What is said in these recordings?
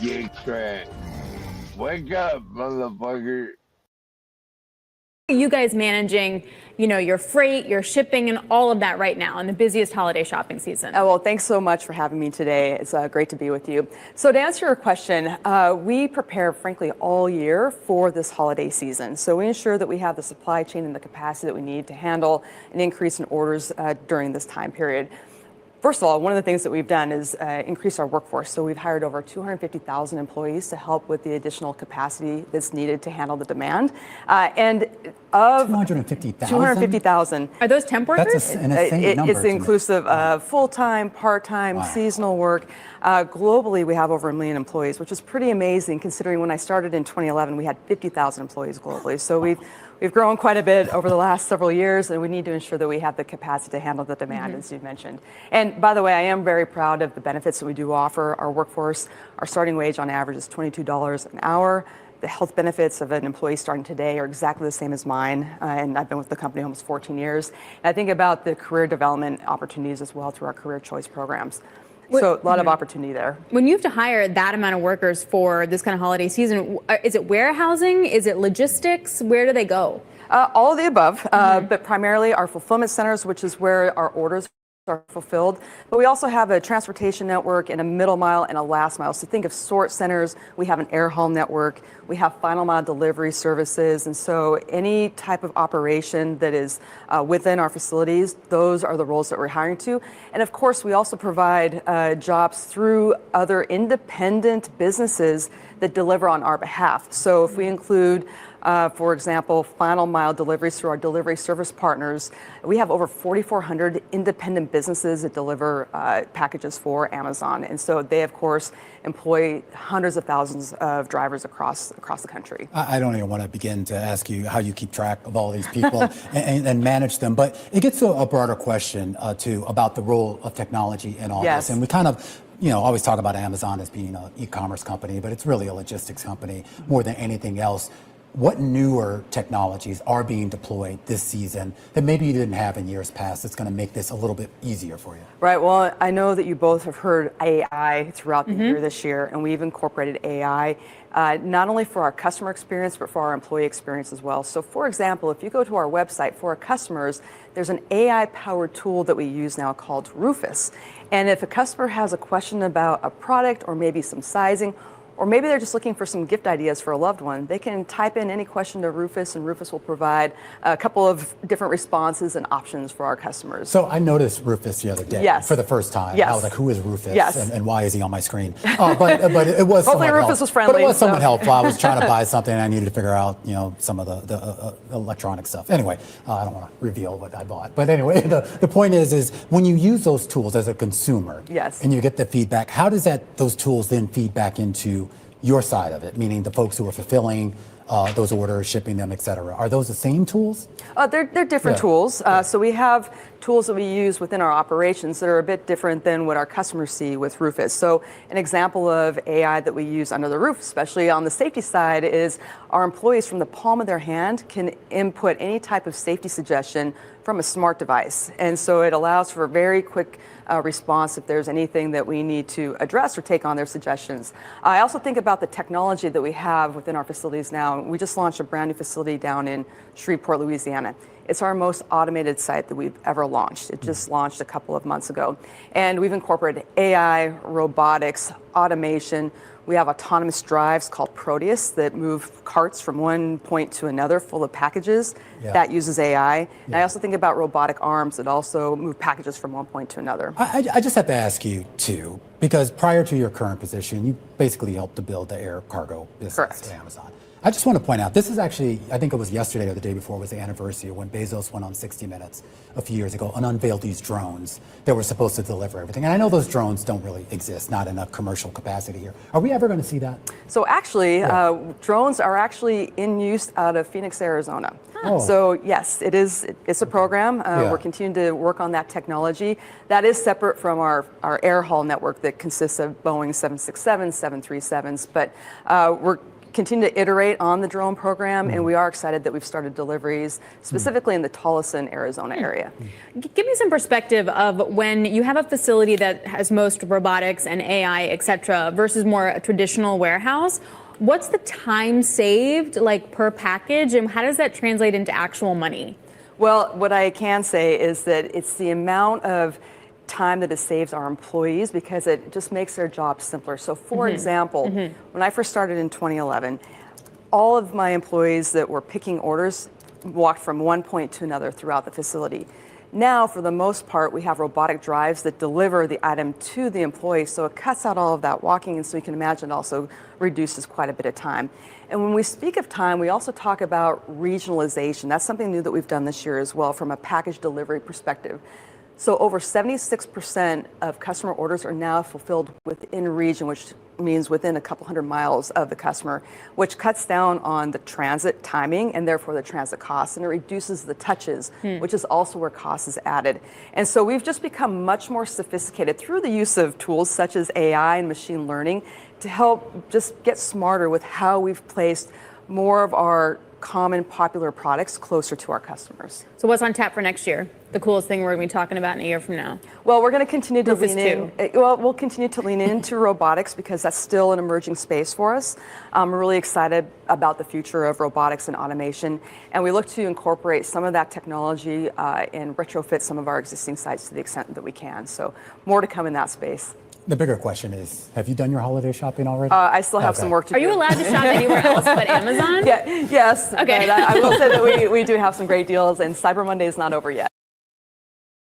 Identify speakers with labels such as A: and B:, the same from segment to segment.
A: GETCRACK. Wake up, motherfucker.
B: You guys managing, your freight, your shipping, and all of that right now in the busiest holiday shopping season?
C: Oh, well, thanks so much for having me today. It's great to be with you. So to answer your question, we prepare, frankly, all year for this holiday season. So we ensure that we have the supply chain and the capacity that we need to handle an increase in orders during this time period. First of all, one of the things that we've done is increase our workforce. So we've hired over 250,000 employees to help with the additional capacity that's needed to handle the demand. And of 250,000.
B: Are those temp workers?
D: That's an insane number.
C: It's inclusive of full-time, part-time, seasonal work. Globally, we have over 1 million employees, which is pretty amazing considering when I started in 2011, we had 50,000 employees globally. So we've grown quite a bit over the last several years, and we need to ensure that we have the capacity to handle the demand, as you mentioned. And by the way, I am very proud of the benefits that we do offer our workforce. Our starting wage on average is $22 an hour. The health benefits of an employee starting today are exactly the same as mine, and I've been with the company almost 14 years. And I think about the career development opportunities as well through our career choice programs. So a lot of opportunity there.
B: When you have to hire that amount of workers for this kind of holiday season, is it warehousing? Is it logistics? Where do they go?
C: All of the above, but primarily our fulfillment centers, which is where our orders are fulfilled. But we also have a transportation network and a middle mile and a last mile. So think of sort centers. We have an air haul network. We have final mile delivery services. And so any type of operation that is within our facilities, those are the roles that we're hiring to. And of course, we also provide jobs through other independent businesses that deliver on our behalf. So if we include for example, final mile deliveries through our delivery service partners. We have over 4,400 independent businesses that deliver packages for Amazon. And so they, of course, employ hundreds of thousands of drivers across the country.
D: I don't even want to begin to ask you how you keep track of all these people and manage them. But it gets to a broader question, too, about the role of technology in all this. And we kind of always talk about Amazon as being an e-commerce company, but it's really a logistics company more than anything else. What newer technologies are being deployed this season that maybe you didn't have in years past that's going to make this a little bit easier for you?
C: Right. Well, I know that you both have heard AI throughout the year this year, and we've incorporated AI not only for our customer experience, but for our employee experience as well. So for example, if you go to our website for our customers, there's an AI-powered tool that we use now called Rufus. And if a customer has a question about a product or maybe some sizing, or maybe they're just looking for some gift ideas for a loved one, they can type in any question to Rufus, and Rufus will provide a couple of different responses and options for our customers.
D: So I noticed Rufus the other day for the first time. I was like, who is Rufus? And why is he on my screen? But it was
C: hopefully Rufus was friendly.
D: But it was somewhat helpful. I was trying to buy something and I needed to figure out, some of the electronic stuff. Anyway, I don't want to reveal what I bought. But anyway, the point is when you use those tools as a consumer and you get the feedback, how does those tools then feed back into your side of it, meaning the folks who are fulfilling those orders, shipping them, et cetera? Are those the same tools?
C: They're different tools. So we have tools that we use within our operations that are a bit different than what our customers see with Rufus. So an example of AI that we use under the roof, especially on the safety side, is our employees from the palm of their hand can input any type of safety suggestion from a smart device. And so it allows for a very quick response if there's anything that we need to address or take on their suggestions. I also think about the technology that we have within our facilities now. We just launched a brand new facility down in Shreveport, Louisiana. It's our most automated site that we've ever launched. It just launched a couple of months ago. And we've incorporated AI, robotics, automation. We have autonomous drives called Proteus that move carts from one point to another full of packages. That uses AI. And I also think about robotic arms that also move packages from one point to another.
D: I just have to ask you, too, because prior to your current position, you basically helped to build the air cargo business at Amazon. I just want to point out, this is actually, I think it was yesterday or the day before, was the anniversary when Bezos went on 60 Minutes a few years ago and unveiled these drones that were supposed to deliver everything. And I know those drones don't really exist, not in a commercial capacity here. Are we ever going to see that?
C: So actually, drones are actually in use out of Phoenix, Arizona. So yes, it's a program. We're continuing to work on that technology. That is separate from our air haul network that consists of Boeing 767s, 737s, but we're continue to iterate on the drone program, and we are excited that we've started deliveries specifically in the Tolleson, Arizona area.
B: Give me some perspective of when you have a facility that has most robotics and AI, et cetera, versus more a traditional warehouse. What's the time saved, like, per package, and how does that translate into actual money?
C: Well, what I can say is that it's the amount of time that it saves our employees because it just makes their job simpler. So for example, when I first started in 2011, all of my employees that were picking orders walked from one point to another throughout the facility. Now, for the most part, we have robotic drives that deliver the item to the employee, so it cuts out all of that walking, and so you can imagine it also reduces quite a bit of time. And when we speak of time, we also talk about regionalization. That's something new that we've done this year as well from a package delivery perspective. So over 76% of customer orders are now fulfilled within region, which means within a couple hundred miles of the customer, which cuts down on the transit timing and therefore the transit costs, and it reduces the touches, which is also where cost is added. And so we've just become much more sophisticated through the use of tools such as AI and machine learning to help just get smarter with how we've placed more of our common popular products closer to our customers.
B: So what's on tap for next year? The coolest thing we're going to be talking about in a year from now?
C: Well, we're going to continue to
B: Rufus
C: lean in. Well, we'll continue to lean into robotics because that's still an emerging space for us. We're really excited about the future of robotics and automation, and we look to incorporate some of that technology and retrofit some of our existing sites to the extent that we can. So more to come in that space.
D: The bigger question is, have you done your holiday shopping already?
C: I still have some work to do.
B: Are you allowed to shop anywhere else but Amazon?
C: Yes.
B: Okay.
C: But I will say that we do have some great deals, and Cyber Monday is not over yet.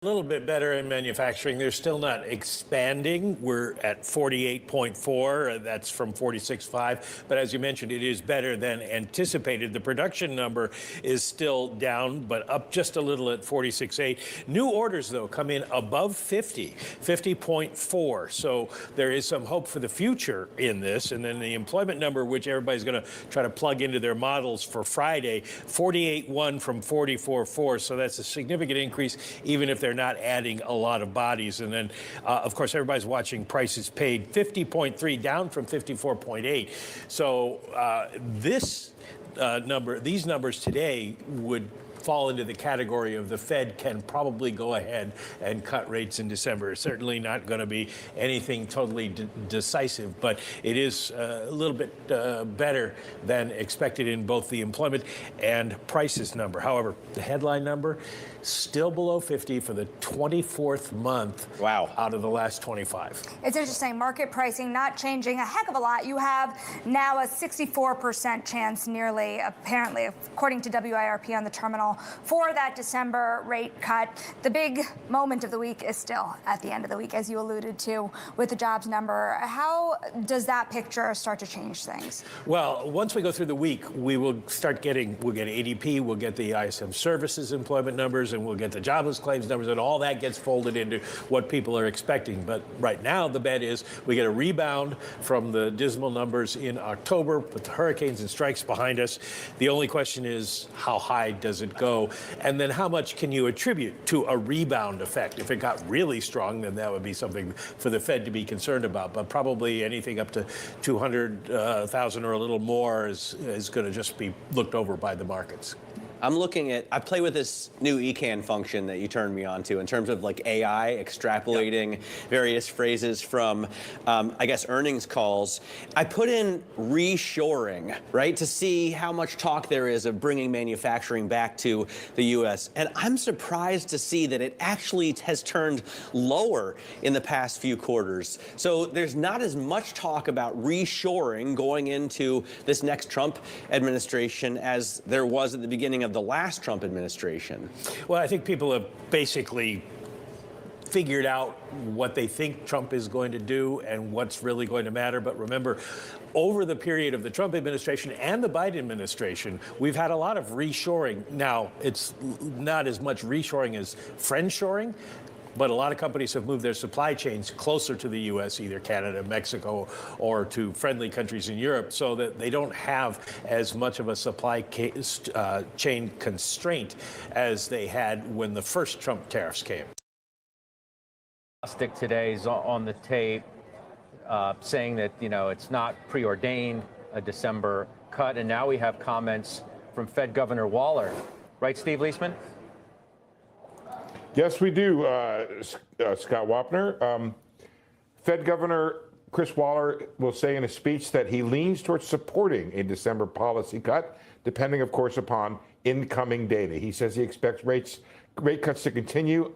E: A little bit better in manufacturing. They're still not expanding. We're at 48.4. That's from 46.5. But as you mentioned, it is better than anticipated. The production number is still down, but up just a little at 46.8. New orders, though, come in above 50, 50.4. So there is some hope for the future in this. And then the employment number, which everybody's going to try to plug into their models for Friday, 48.1 from 44.4. So that's a significant increase, even if they're not adding a lot of bodies. And then, of course, everybody's watching prices paid, 50.3, down from 54.8. So these numbers today would fall into the category of the Fed can probably go ahead and cut rates in December. Certainly not going to be anything totally decisive, but it is a little bit better than expected in both the employment and prices number. However, the headline number still below 50 for the 24th month out of the last 25.
F: It's interesting. Market pricing not changing a heck of a lot. You have now a 64% chance nearly, apparently, according to WIRP on the terminal, for that December rate cut. The big moment of the week is still at the end of the week, as you alluded to, with the jobs number. How does that picture start to change things?
E: Well, once we go through the week, we'll get ADP, we'll get the ISM services employment numbers, and we'll get the jobless claims numbers, and all that gets folded into what people are expecting. But right now, the bet is we get a rebound from the dismal numbers in October with the hurricanes and strikes behind us. The only question is, how high does it go? And then how much can you attribute to a rebound effect? If it got really strong, then that would be something for the Fed to be concerned about. But probably anything up to 200,000 or a little more is going to just be looked over by the markets.
G: I play with this new ECAN function that you turned me on to in terms of like AI extrapolating various phrases from, I guess, earnings calls. I put in reshoring, right, to see how much talk there is of bringing manufacturing back to the U.S. And I'm surprised to see that it actually has turned lower in the past few quarters. So there's not as much talk about reshoring going into this next Trump administration as there was at the beginning of the last Trump administration.
E: Well, I think people have basically figured out what they think Trump is going to do and what's really going to matter. But remember, over the period of the Trump administration and the Biden administration, we've had a lot of reshoring. Now, it's not as much reshoring as friendshoring, but a lot of companies have moved their supply chains closer to the U.S., either Canada, Mexico, or to friendly countries in Europe, so that they don't have as much of a supply chain constraint as they had when the first Trump tariffs came.
H: Stick today is on the tape saying that, it's not preordained a December cut, and now we have comments from Fed Governor Waller. Right, Steve Leisman?
I: Yes, we do, Scott Wapner. Fed Governor Chris Waller will say in a speech that he leans towards supporting a December policy cut, depending, of course, upon incoming data. He says he expects rate cuts to continue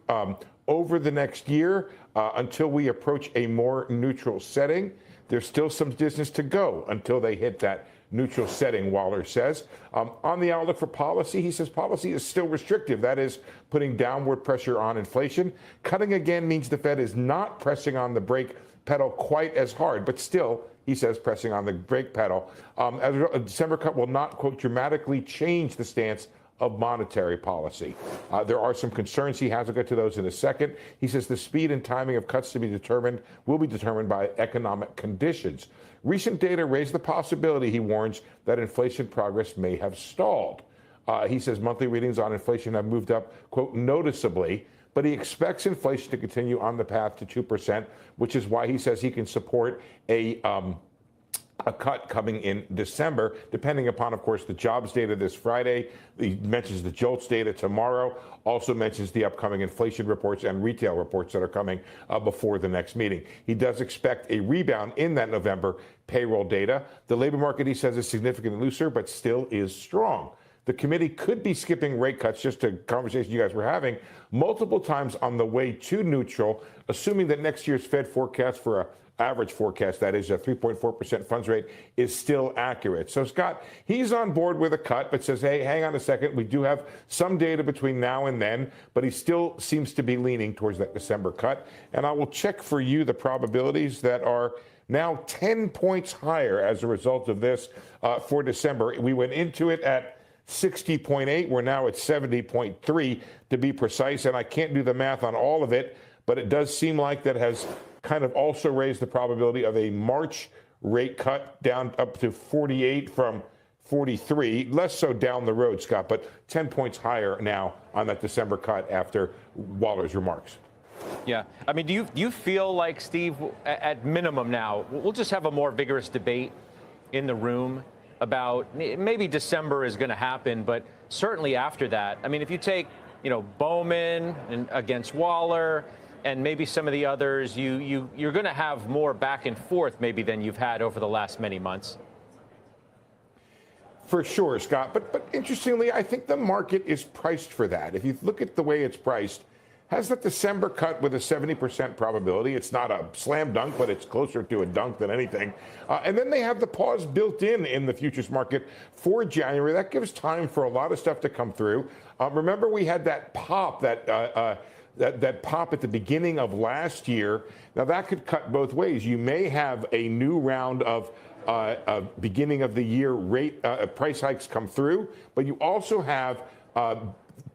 I: over the next year until we approach a more neutral setting. There's still some distance to go until they hit that neutral setting, Waller says. On the outlook for policy, he says policy is still restrictive. That is putting downward pressure on inflation. Cutting again means the Fed is not pressing on the brake pedal quite as hard, but still, he says, pressing on the brake pedal. As a December cut will not, quote, dramatically change the stance of monetary policy. There are some concerns he has. I'll get to those in a second. He says the speed and timing of cuts will be determined by economic conditions. Recent data raise the possibility, he warns, that inflation progress may have stalled. He says monthly readings on inflation have moved up, quote, noticeably, but he expects inflation to continue on the path to 2%, which is why he says he can support a cut coming in December, depending upon, of course, the jobs data this Friday. He mentions the JOLTS data tomorrow, also mentions the upcoming inflation reports and retail reports that are coming before the next meeting. He does expect a rebound in that November payroll data. The labor market, he says, is significantly looser, but still is strong. The committee could be skipping rate cuts, just a conversation you guys were having, multiple times on the way to neutral, assuming that next year's Fed forecast for a average forecast, that is a 3.4% funds rate, is still accurate. So, Scott, he's on board with a cut, but says, hey, hang on a second. We do have some data between now and then, but he still seems to be leaning towards that December cut. And I will check for you the probabilities that are now 10 points higher as a result of this for December. We went into it at 60.8. We're now at 70.3 to be precise. And I can't do the math on all of it, but it does seem like that has kind of also raised the probability of a March rate cut down up to 48 from 43. Less so down the road, Scott, but 10 points higher now on that December cut after Waller's remarks.
H: Yeah. I mean, do you feel like, Steve, at minimum now, we'll just have a more vigorous debate in the room about maybe December is going to happen, but certainly after that. I mean, if you take, Bowman and against Waller and maybe some of the others, you're going to have more back and forth maybe than you've had over the last many months.
I: For sure, Scott. But interestingly, I think the market is priced for that. If you look at the way it's priced, has that December cut with a 70% probability. It's not a slam dunk, but it's closer to a dunk than anything. And then they have the pause built in the futures market for January. That gives time for a lot of stuff to come through. Remember, we had that pop, that pop at the beginning of last year. Now, that could cut both ways. You may have a new round of beginning of the year rate price hikes come through, but you also have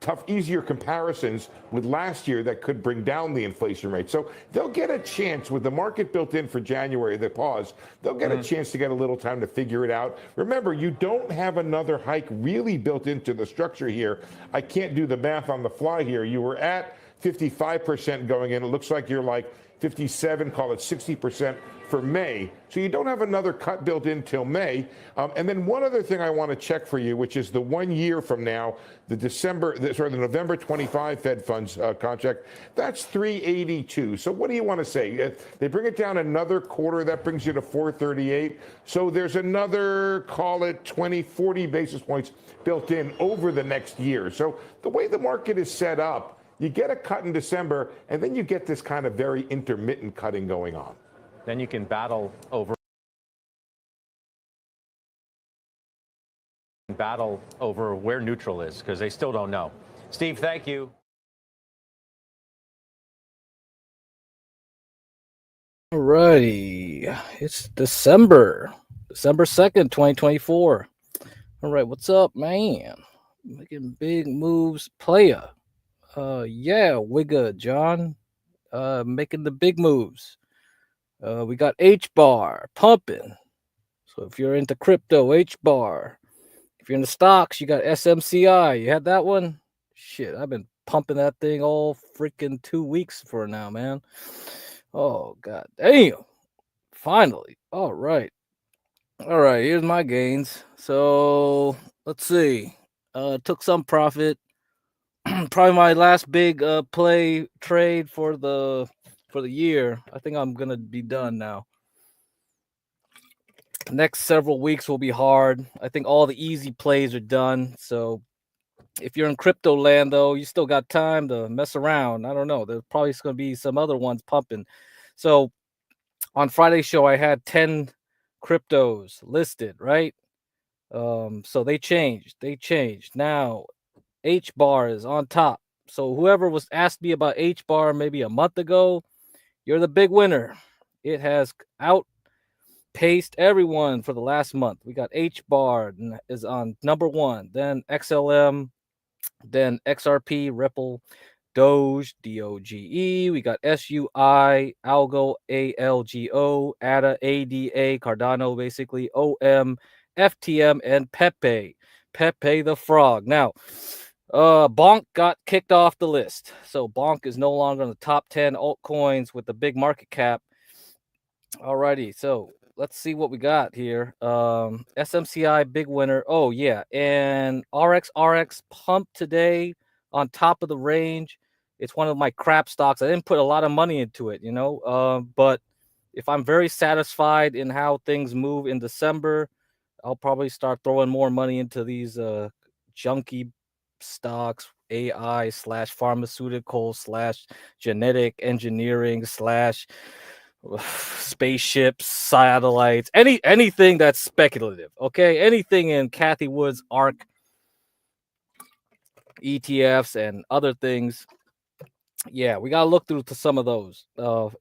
I: tough, easier comparisons with last year that could bring down the inflation rate. So they'll get a chance with the market built in for January, the pause. They'll get a chance to get a little time to figure it out. Remember, you don't have another hike really built into the structure here. I can't do the math on the fly here. You were at 55% going in. It looks like you're like 57, call it 60% for May. So you don't have another cut built in till May. And then one other thing I want to check for you, which is the 1 year from now, the November 25 Fed funds contract, that's 382. So what do you want to say? They bring it down another quarter, that brings you to 438. So there's another, call it 20, 40 basis points built in over the next year. So the way the market is set up, you get a cut in December, and then you get this kind of very intermittent cutting going on.
H: Then you can battle over where neutral is, because they still don't know. Steve, thank you.
J: All righty. It's December 2nd, 2024. All right, what's up, man? Making big moves, player. Yeah, we good, John. Making the big moves. We got H-bar pumping. So if you're into crypto, H-bar. If you're into stocks, you got SMCI. You had that one? Shit, I've been pumping that thing all freaking 2 weeks for now, man. Oh, god damn. Finally. All right. All right, here's my gains. So let's see. Took some profit. Probably my last big play trade for the year. I think I'm gonna be done now. Next several weeks will be hard. I think all the easy plays are done. So if you're in crypto land, though, you still got time to mess around. I don't know. There's probably going to be some other ones pumping. So on Friday's show, I had 10 cryptos listed, right? So they changed. Now H bar is on top. So whoever was asked me about H bar maybe a month ago, you're the big winner. It has outpaced everyone for the last month. We got H bar is on number 1, then XLM, then XRP, Ripple, Doge, DOGE. We got SUI, Algo, ALGO, ADA, ADA, Cardano, basically, OM, FTM, and Pepe. Pepe the Frog. Now, Bonk got kicked off the list. So Bonk is no longer in the top 10 altcoins with the big market cap. Alrighty, so let's see what we got here. SMCI, big winner. Oh, yeah. And RX pumped today on top of the range. It's one of my crap stocks. I didn't put a lot of money into it, but if I'm very satisfied in how things move in December, I'll probably start throwing more money into these junky stocks, AI / pharmaceutical / genetic engineering / spaceships, satellites, anything that's speculative. Okay, anything in Cathie Wood's ARK, ETFs, and other things. Yeah, we gotta look through to some of those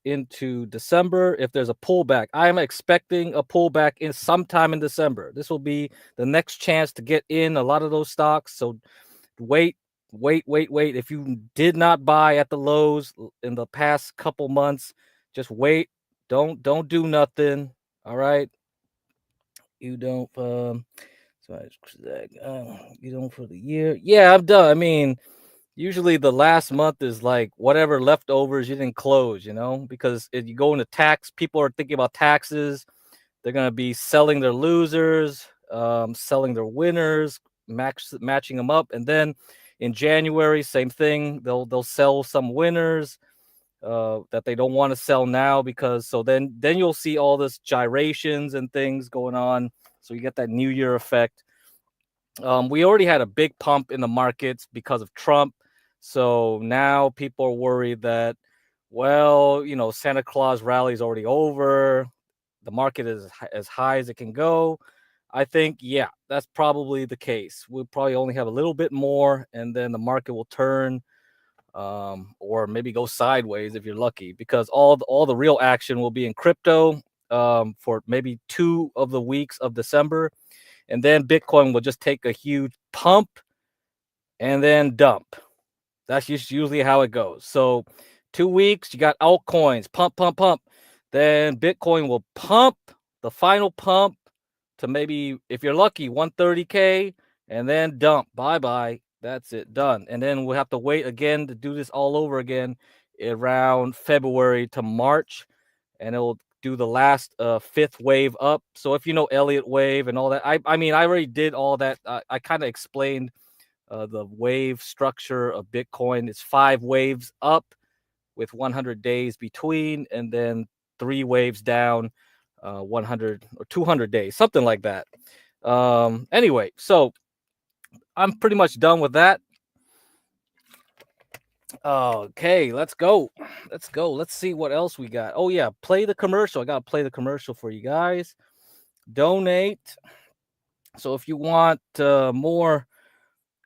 J: into December. If there's a pullback, I am expecting a pullback in sometime in December. This will be the next chance to get in a lot of those stocks. So wait. If you did not buy at the lows in the past couple months, just wait. Don't do nothing. All right. You don't you don't for the year. Yeah, I'm done. I mean, usually the last month is like whatever leftovers you didn't close, because if you go into tax, people are thinking about taxes. They're gonna be selling their losers, selling their winners, matching them up, and then in January, same thing. They'll sell some winners that they don't want to sell now because then you'll see all this gyrations and things going on. So you get that New Year effect. We already had a big pump in the markets because of Trump. So now people are worried that, Santa Claus rally is already over. The market is as high as it can go. I think, yeah, that's probably the case. We'll probably only have a little bit more, and then the market will turn or maybe go sideways if you're lucky, because all the real action will be in crypto for maybe 2 of the weeks of December. And then Bitcoin will just take a huge pump and then dump. That's just usually how it goes. So 2 weeks, you got altcoins, pump. Then Bitcoin will pump, the final pump, to maybe, if you're lucky, 130K, and then dump. Bye-bye. That's it. Done. And then we'll have to wait again to do this all over again around February to March, and it will do the last 5th wave up. So if you know Elliott wave and all that, I mean, I already did all that. I kind of explained the wave structure of Bitcoin. It's 5 waves up with 100 days between, and then 3 waves down, 100 or 200 days, something like that. Anyway, so I'm pretty much done with that. Okay, let's go. Let's see what else we got. Oh yeah, play the commercial. I gotta play the commercial for you guys. Donate. So if you want more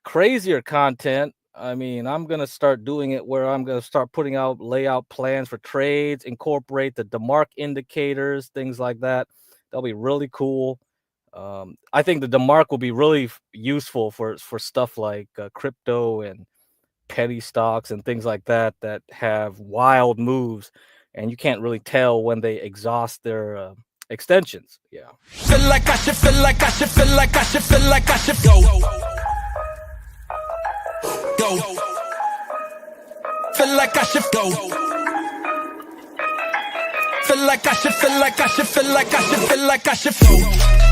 J: crazier content, I mean, I'm gonna start doing it where I'm gonna start putting out layout plans for trades, incorporate the DeMark indicators, things like that. That'll be really cool. I think the DeMark will be really useful for stuff like crypto and petty stocks and things like that have wild moves, and you can't really tell when they exhaust their extensions. Yeah.
K: Feel like I should go. Feel like I should go. Feel like I should go.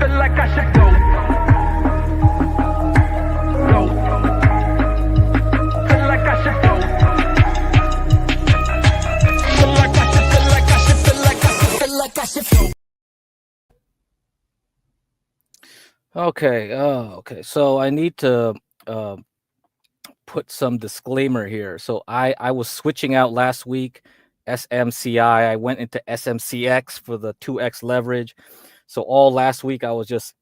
K: feel like I should go. Go. Feel like I should go. Feel like I should, feel like I should, feel like I should, feel like I should go.
J: Okay. Okay. So I need to put some disclaimer here. So I was switching out last week SMCI. I went into SMCX for the 2x leverage. So all last week I was just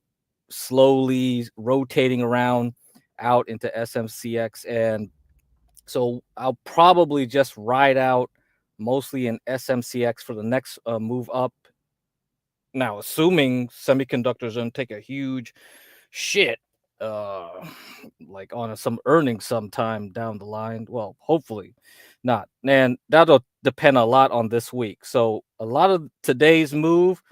J: slowly rotating around out into SMCX, and so I'll probably just ride out mostly in SMCX for the next move up. Now, assuming semiconductors don't take a huge shit, like on some earnings sometime down the line. Well, hopefully not. And that'll depend a lot on this week. So a lot of today's move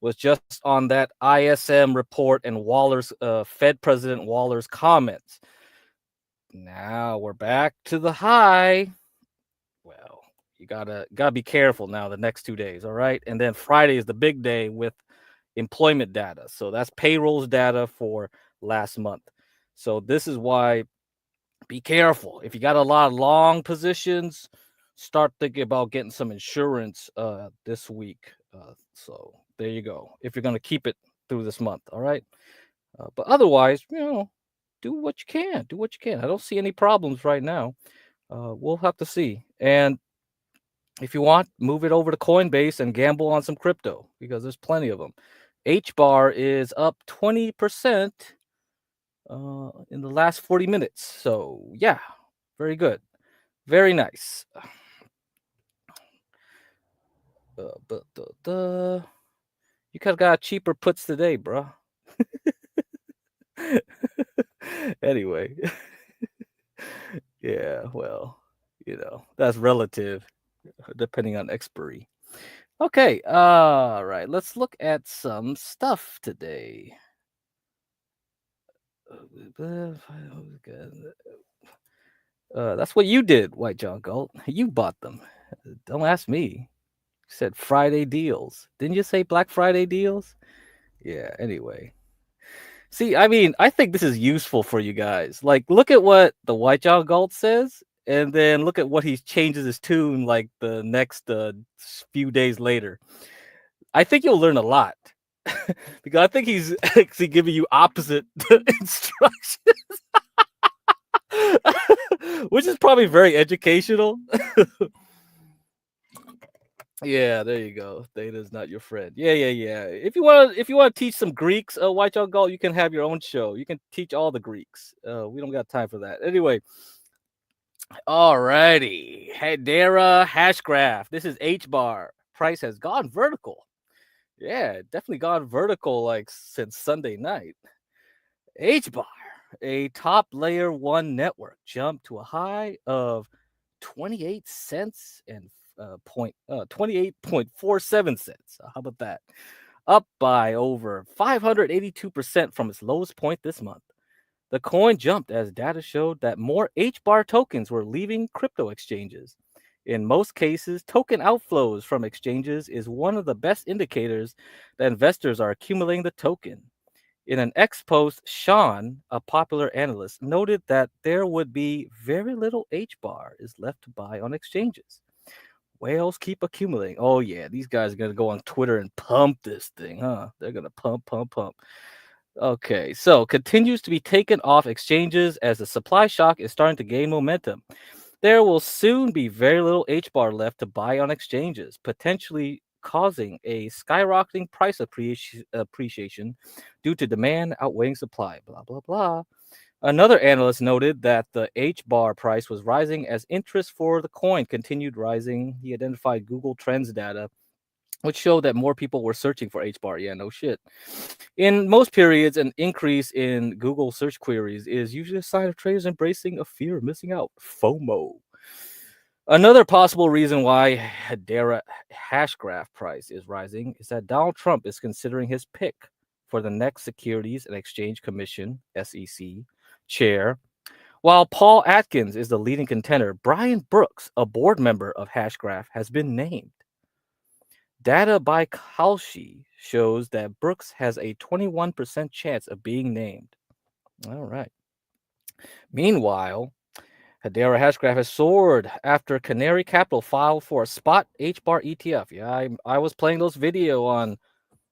J: was just on that ISM report and Waller's Fed President Waller's comments. Now we're back to the high. Well, you gotta be careful now the next 2 days, all right? And then Friday is the big day with employment data. So that's payrolls data for last month. So this is why be careful. If you got a lot of long positions, start thinking about getting some insurance this week. So there you go. If you're going to keep it through this month, all right? But otherwise, do what you can. Do what you can. I don't see any problems right now. We'll have to see. And if you want, move it over to Coinbase and gamble on some crypto because there's plenty of them. HBAR is up 20% in the last 40 minutes. So, yeah, very good. Very nice. You could have got cheaper puts today, bro. Anyway. Yeah, well, that's relative depending on expiry. Okay, all right. Let's look at some stuff today. That's what you did, White John Galt. You bought them. Don't ask me. You said Friday deals. Didn't you say Black Friday deals? Yeah, anyway. See, I mean, I think this is useful for you guys. Like, look at what the White John Galt says, and then look at what he changes his tune like the next few days later. I think you'll learn a lot. Because I think he's actually giving you opposite instructions. Which is probably very educational. Yeah, there you go. Theta's not your friend. Yeah. If you want to teach some Greeks, White John Galt, you can have your own show. You can teach all the Greeks. We don't got time for that. Anyway. Alrighty. Hedera hash graph. This is HBAR. Price has gone vertical. Yeah, definitely gone vertical like since Sunday night. HBAR, a top layer 1 network, jumped to a high of 28 cents and 28.47 cents. How about that? Up by over 582% from its lowest point this month. The coin jumped as data showed that more HBAR tokens were leaving crypto exchanges. In most cases, token outflows from exchanges is one of the best indicators that investors are accumulating the token. In an X post, Sean, a popular analyst, noted that there would be very little HBAR is left to buy on exchanges. Whales keep accumulating. Oh yeah, these guys are going to go on Twitter and pump this thing, huh? They're going to pump. Okay, so continues to be taken off exchanges as the supply shock is starting to gain momentum. There will soon be very little HBAR left to buy on exchanges, potentially causing a skyrocketing price appreciation due to demand outweighing supply, blah, blah, blah. Another analyst noted that the HBAR price was rising as interest for the coin continued rising. He identified Google Trends data, which showed that more people were searching for HBAR. Yeah, no shit. In most periods, an increase in Google search queries is usually a sign of traders embracing a fear of missing out, FOMO. Another possible reason why Hedera hash graph price is rising is that Donald Trump is considering his pick for the next Securities and Exchange Commission, SEC, chair. While Paul Atkins is the leading contender, Brian Brooks, a board member of Hashgraph, has been named. Data by Kalshi shows that Brooks has a 21% chance of being named. All right. Meanwhile, Hedera Hashgraph has soared after Canary Capital filed for a spot HBAR ETF. Yeah, I was playing those video on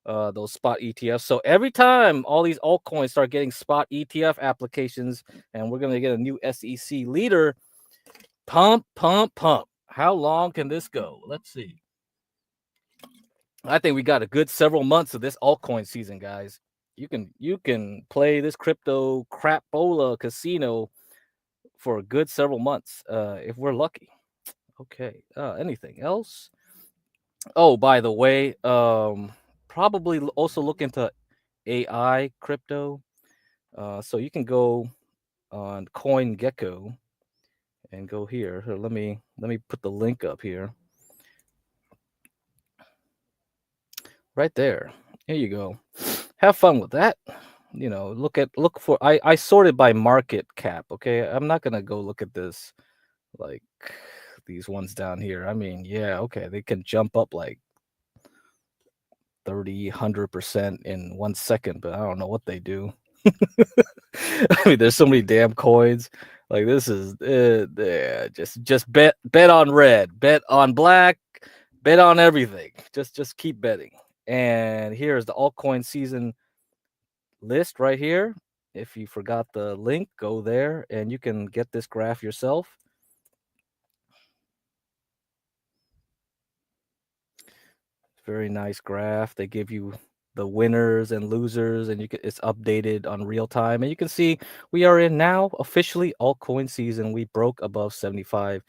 J: those spot ETFs. So every time all these altcoins start getting spot ETF applications, and we're going to get a new SEC leader, pump, pump, pump. How long can this go? Let's see. I think we got a good several months of this altcoin season, guys. You can play this crypto crapola casino for a good several months if we're lucky. Okay. Anything else? Oh, by the way, probably also look into AI crypto. So you can go on CoinGecko and go here. Here, let me put the link up here. Right there. Here you go. Have fun with that. You know, look for I sorted by market cap. Okay, I'm not gonna go look at this like these ones down here. I mean, yeah, okay, they can jump up like 100% in 1 second, but I don't know what they do. I mean, there's so many damn coins. Like this is just bet on red, bet on black, bet on everything. Just keep betting. And here's the altcoin season list right here. If you forgot the link, go there and you can get this graph yourself. Very nice graph. They give you the winners and losers, and it's updated on real time. And you can see we are in now officially altcoin season. We broke above 75.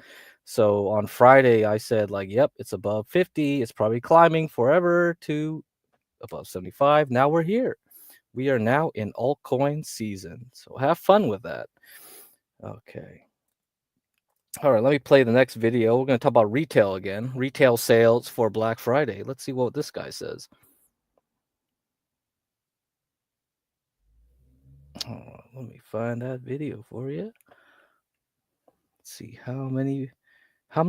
J: So on Friday, I said like, yep, it's above 50. It's probably climbing forever to above 75. Now we're here. We are now in altcoin season. So have fun with that. Okay. All right, let me play the next video. We're going to talk about retail again. Retail sales for Black Friday. Let's see what this guy says. Oh, let me find that video for you. Let's see how many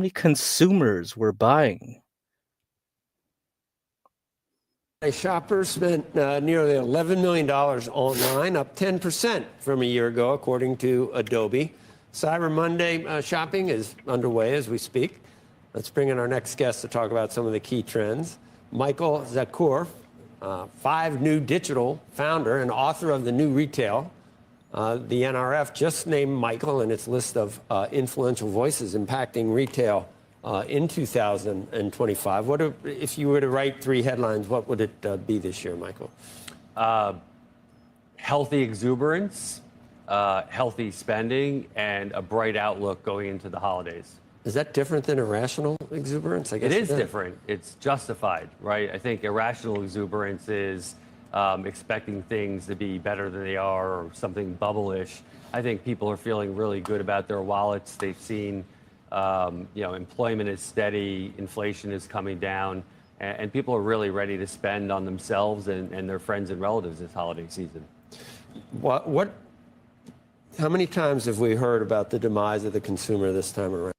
J: consumers were buying.
L: Shoppers spent nearly $11 million online, up 10% from a year ago, according to Adobe. Cyber Monday shopping is underway as we speak. Let's bring in our next guest to talk about some of the key trends. Michael Zakur, Five New Digital founder and author of The New Retail. The NRF just named Michael in its list of influential voices impacting retail in 2025. If you were to write 3 headlines, what would it be this year, Michael?
M: Healthy exuberance, healthy spending, and a bright outlook going into the holidays.
L: Is that different than irrational exuberance? I guess
M: it is different. It's justified, right? I think irrational exuberance is expecting things to be better than they are or something bubble-ish. I think people are feeling really good about their wallets. They've seen, employment is steady, inflation is coming down, and people are really ready to spend on themselves and their friends and relatives this holiday season.
L: How many times have we heard about the demise of the consumer this time around?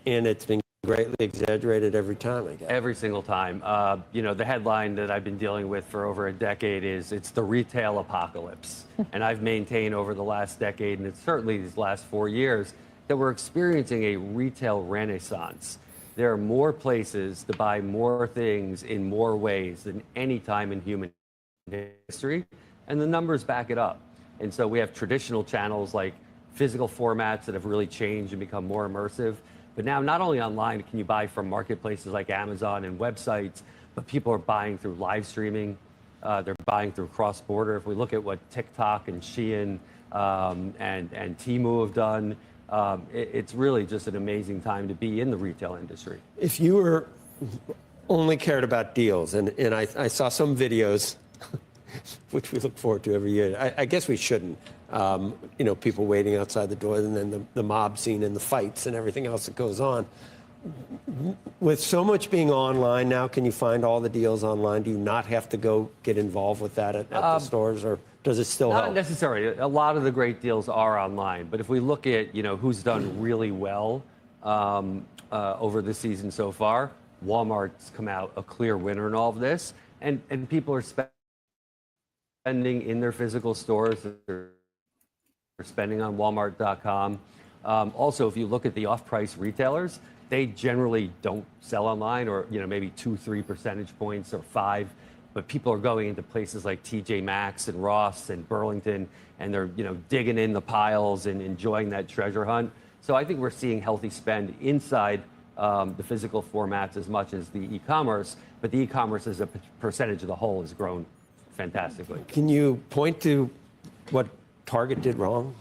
L: And it's been greatly exaggerated every time, I guess.
M: Every single time. The headline that I've been dealing with for over a decade is it's the retail apocalypse. And I've maintained over the last decade, and it's certainly these last 4 years, that we're experiencing a retail renaissance. There are more places to buy more things in more ways than any time in human history, and the numbers back it up. And so we have traditional channels like physical formats that have really changed and become more immersive. But now, not only online can you buy from marketplaces like Amazon and websites, but people are buying through live streaming. They're buying through cross-border. If we look at what TikTok and Shein and Temu have done, it's really just an amazing time to be in the retail industry.
L: If you were only cared about deals, and I saw some videos, which we look forward to every year. I guess we shouldn't. People waiting outside the door, and then the mob scene and the fights and everything else that goes on. With so much being online now, can you find all the deals online? Do you not have to go get involved with that at the stores, or does it still help?
M: Not necessarily. A lot of the great deals are online, but if we look at who's done really well over the season so far, Walmart's come out a clear winner in all of this, and people are spending in their physical stores. They're spending on Walmart.com. Also, if you look at the off-price retailers, they generally don't sell online, or maybe 2-3 percentage points or 5. But people are going into places like TJ Maxx and Ross and Burlington, and they're digging in the piles and enjoying that treasure hunt. So I think we're seeing healthy spend inside the physical formats as much as the e-commerce. But the e-commerce as a percentage of the whole has grown fantastically.
L: Can you point to what Target did wrong?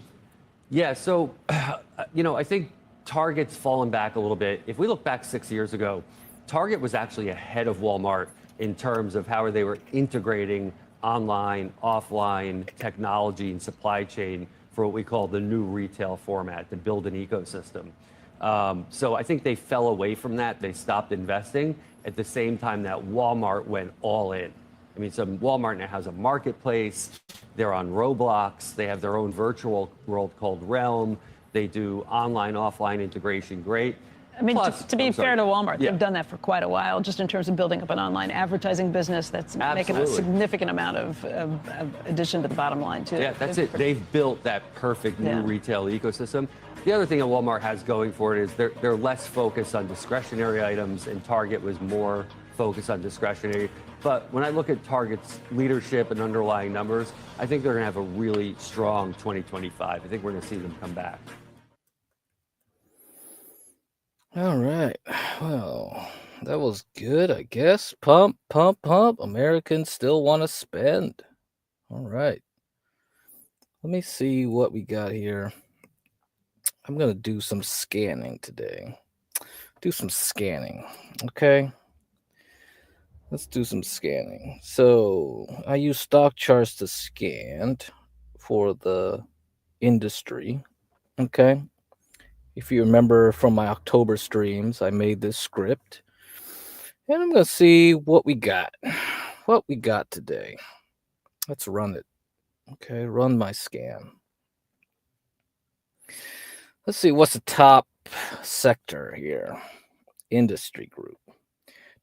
M: Yeah, so, I think Target's fallen back a little bit. If we look back 6 years ago, Target was actually ahead of Walmart in terms of how they were integrating online, offline technology and supply chain for what we call the new retail format, to build an ecosystem. So I think they fell away from that. They stopped investing at the same time that Walmart went all in. I mean, so Walmart now has a marketplace. They're on Roblox. They have their own virtual world called Realm. They do online, offline integration great.
N: I mean,
M: Plus,
N: to be fair to Walmart,
M: Yeah.
N: they've done that for quite a while, just in terms of building up an online advertising business that's making a
M: Absolutely.
N: significant amount of addition to the bottom line, too.
M: Yeah, that's it. They've built that perfect new retail ecosystem. The other thing that Walmart has going for it is they're less focused on discretionary items, and Target was more focused on discretionary. But when I look at Target's leadership and underlying numbers, I think they're going to have a really strong 2025. I think we're going to see them come back.
J: All right. Well, that was good, I guess. Pump, pump, pump. Americans still want to spend. All right. Let me see what we got here. I'm going to do some scanning today. Do some scanning. Okay. Let's do some scanning. So I use stock charts to scan for the industry. Okay. If you remember from my October streams, I made this script. And I'm going to see what we got. What we got today. Let's run it. Okay, run my scan. Let's see what's the top sector here. Industry group.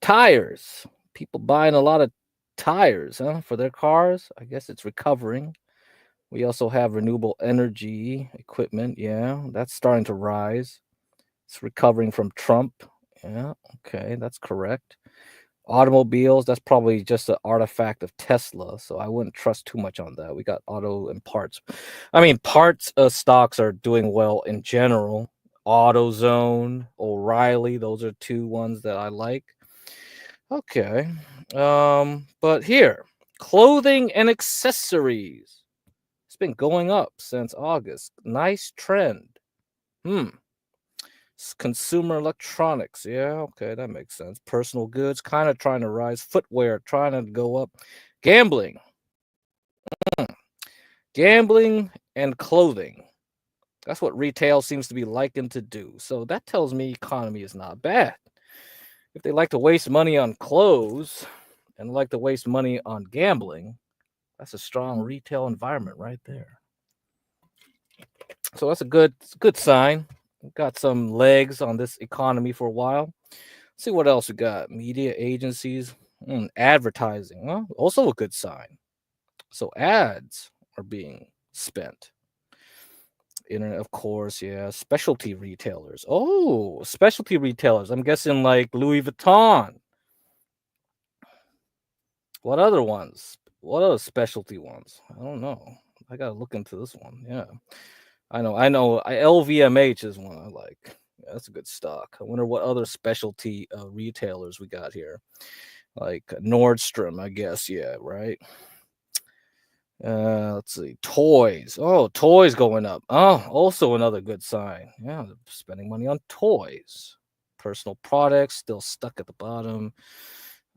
J: Tires. People buying a lot of tires, for their cars. I guess it's recovering. We also have renewable energy equipment. Yeah, that's starting to rise. It's recovering from Trump. Yeah, okay, that's correct. Automobiles, that's probably just an artifact of Tesla, so I wouldn't trust too much on that. We got auto and parts. I mean, parts stocks are doing well in general. AutoZone, O'Reilly, those are two ones that I like. Okay. But here, clothing and accessories. It's been going up since August. Nice trend. Consumer electronics. Yeah, okay, that makes sense. Personal goods kind of trying to rise. Footwear trying to go up. Gambling. Gambling and clothing. That's what retail seems to be liking to do. So that tells me economy is not bad. If they like to waste money on clothes and like to waste money on gambling, that's a strong retail environment right there. So that's a good sign. We've got some legs on this economy for a while. Let's see what else we got. Media agencies, advertising. Well, also a good sign. So ads are being spent. Internet, of course, yeah. Specialty retailers. Oh, specialty retailers. I'm guessing like Louis Vuitton. What other ones? What other specialty ones? I don't know. I gotta look into this one. Yeah, I know. LVMH is one I like. Yeah, that's a good stock. I wonder what other specialty retailers we got here, like Nordstrom. I guess. Yeah, right. Let's see. Toys. Oh, toys going up. Oh, also another good sign. Yeah, they're spending money on toys. Personal products still stuck at the bottom.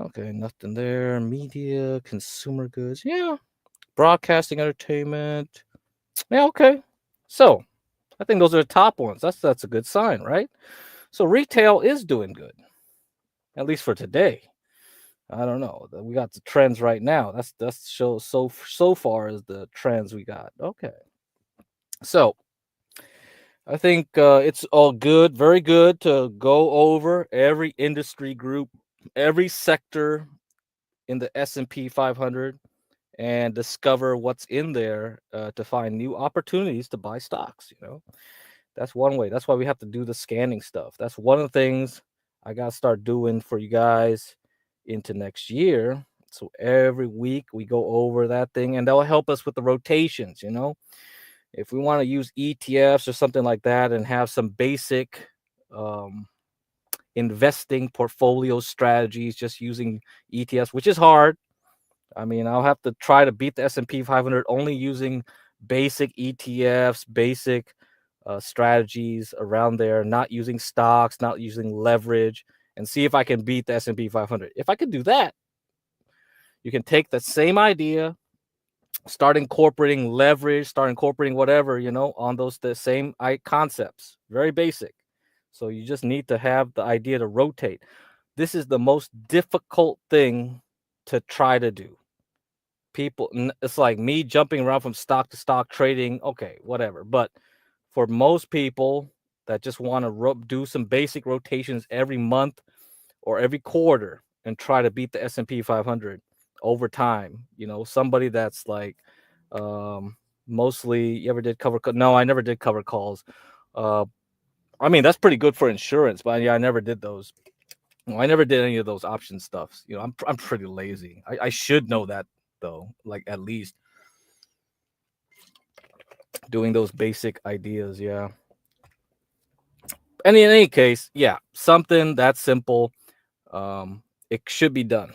J: Okay, nothing there. Media, consumer goods. Yeah. Broadcasting, entertainment. Yeah, okay. So I think those are the top ones. That's a good sign, right? So retail is doing good. At least for today. I don't know. We got the trends right now. That's so far as the trends we got. Okay. So I think it's all good, very good to go over every industry group, every sector in the S&P 500 and discover what's in there to find new opportunities to buy stocks. That's one way. That's why we have to do the scanning stuff. That's one of the things I got to start doing for you guys into next year. So every week we go over that thing, and that'll help us with the rotations. If we want to use ETFs or something like that and have some basic investing portfolio strategies just using ETFs, which is hard. I mean, I'll have to try to beat the S&P 500 only using basic ETFs, basic strategies around there, not using stocks, not using leverage, and see if I can beat the S&P 500. If I can do that, you can take the same idea, start incorporating leverage, start incorporating whatever, on the same concepts. Very basic. So you just need to have the idea to rotate. This is the most difficult thing to try to do. People, it's like me jumping around from stock to stock trading. Okay, whatever. But for most people that just want to do some basic rotations every month or every quarter and try to beat the S&P 500 over time, somebody that's like mostly, you ever did cover? No, I never did cover calls. I mean, that's pretty good for insurance, but yeah, I never did those. No, I never did any of those option stuffs. I'm pretty lazy. I should know that though, like at least doing those basic ideas. Yeah. And in any case, yeah, something that simple, it should be done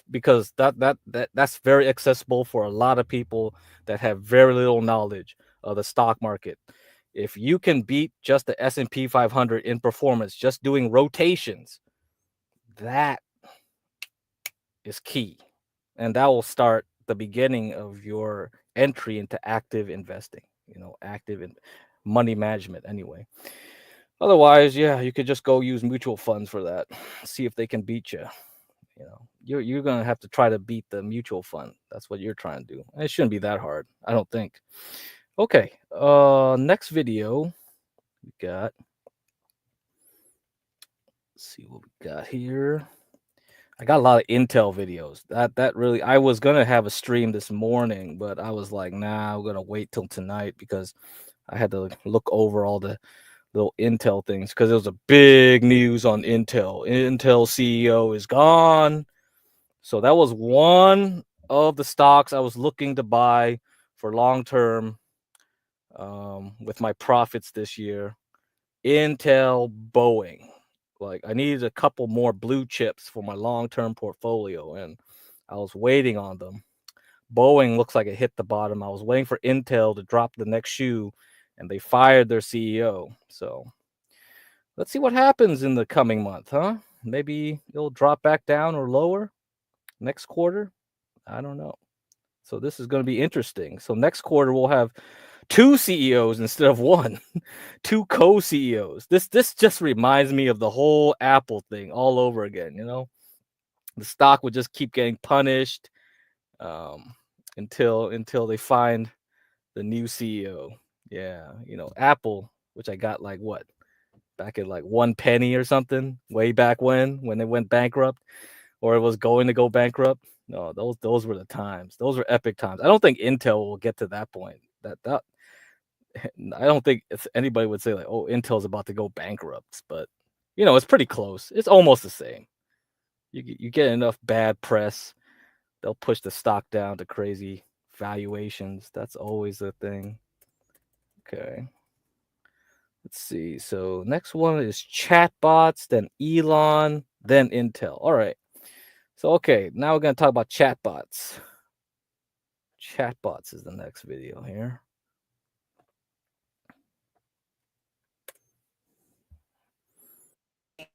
J: because that's very accessible for a lot of people that have very little knowledge of the stock market. If you can beat just the S&P 500 in performance, just doing rotations, that is key. And that will start the beginning of your entry into active investing, active in money management anyway. Otherwise, yeah, you could just go use mutual funds for that. See if they can beat you. You're going to have to try to beat the mutual fund. That's what you're trying to do. And it shouldn't be that hard, I don't think. Okay, next video we got. Let's see what we got here. I got a lot of Intel videos. That really, I was gonna have a stream this morning, but I was like, nah, I'm gonna wait till tonight because I had to look over all the little Intel things because there was a big news on Intel. Intel CEO is gone. So that was one of the stocks I was looking to buy for long term with my profits this year. Intel, Boeing. Like I needed a couple more blue chips for my long-term portfolio, and I was waiting on them. Boeing looks like it hit the bottom. I was waiting for Intel to drop the next shoe, and they fired their CEO. So let's see what happens in the coming month, huh? Maybe it'll drop back down or lower next quarter. I don't know. So this is going to be interesting. So next quarter we'll have 2 CEOs instead of 1, 2 co-CEOs. This just reminds me of the whole Apple thing all over again. The stock would just keep getting punished until they find the new CEO. Yeah, Apple, which I got like what, back at like 1 penny or something, way back when they went bankrupt, or it was going to go bankrupt. No, those were the times. Those were epic times. I don't think Intel will get to that point. That I don't think anybody would say like, oh, Intel's about to go bankrupt, but it's pretty close. It's almost the same. You get enough bad press, they'll push the stock down to crazy valuations. That's always the thing. Okay. Let's see. So next one is chatbots, then Elon, then Intel. All right. So, okay, now we're going to talk about chatbots. Chatbots is the next video here.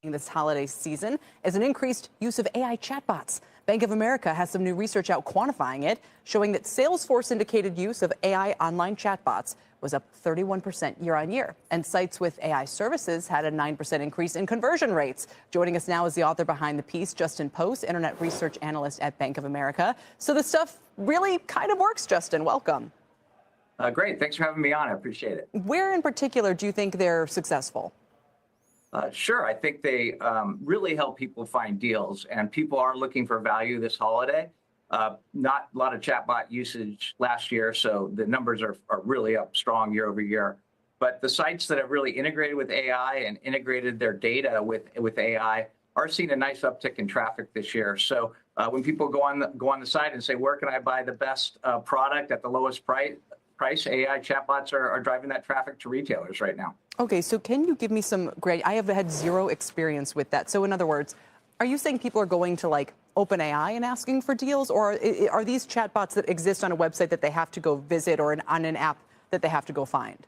O: This holiday season is an increased use of AI chatbots. Bank of America has some new research out quantifying it, showing that Salesforce indicated use of AI online chatbots was up 31% year on year. And sites with AI services had a 9% increase in conversion rates. Joining us now is the author behind the piece, Justin Post, internet research analyst at Bank of America. So this stuff really kind of works, Justin. Welcome.
P: Great. Thanks for having me on. I appreciate it.
O: Where in particular do you think they're successful?
P: Sure. I think they really help people find deals, and people are looking for value this holiday. Not a lot of chatbot usage last year, so the numbers are really up strong year over year. But the sites that have really integrated with AI and integrated their data with AI are seeing a nice uptick in traffic this year. So when people go on the site and say, where can I buy the best product at the lowest price, AI chatbots are driving that traffic to retailers right now.
O: Okay, so can you give me some great, I have had zero experience with that. So in other words, are you saying people are going to like OpenAI and asking for deals, or are these chatbots that exist on a website that they have to go visit or on an app that they have to go find?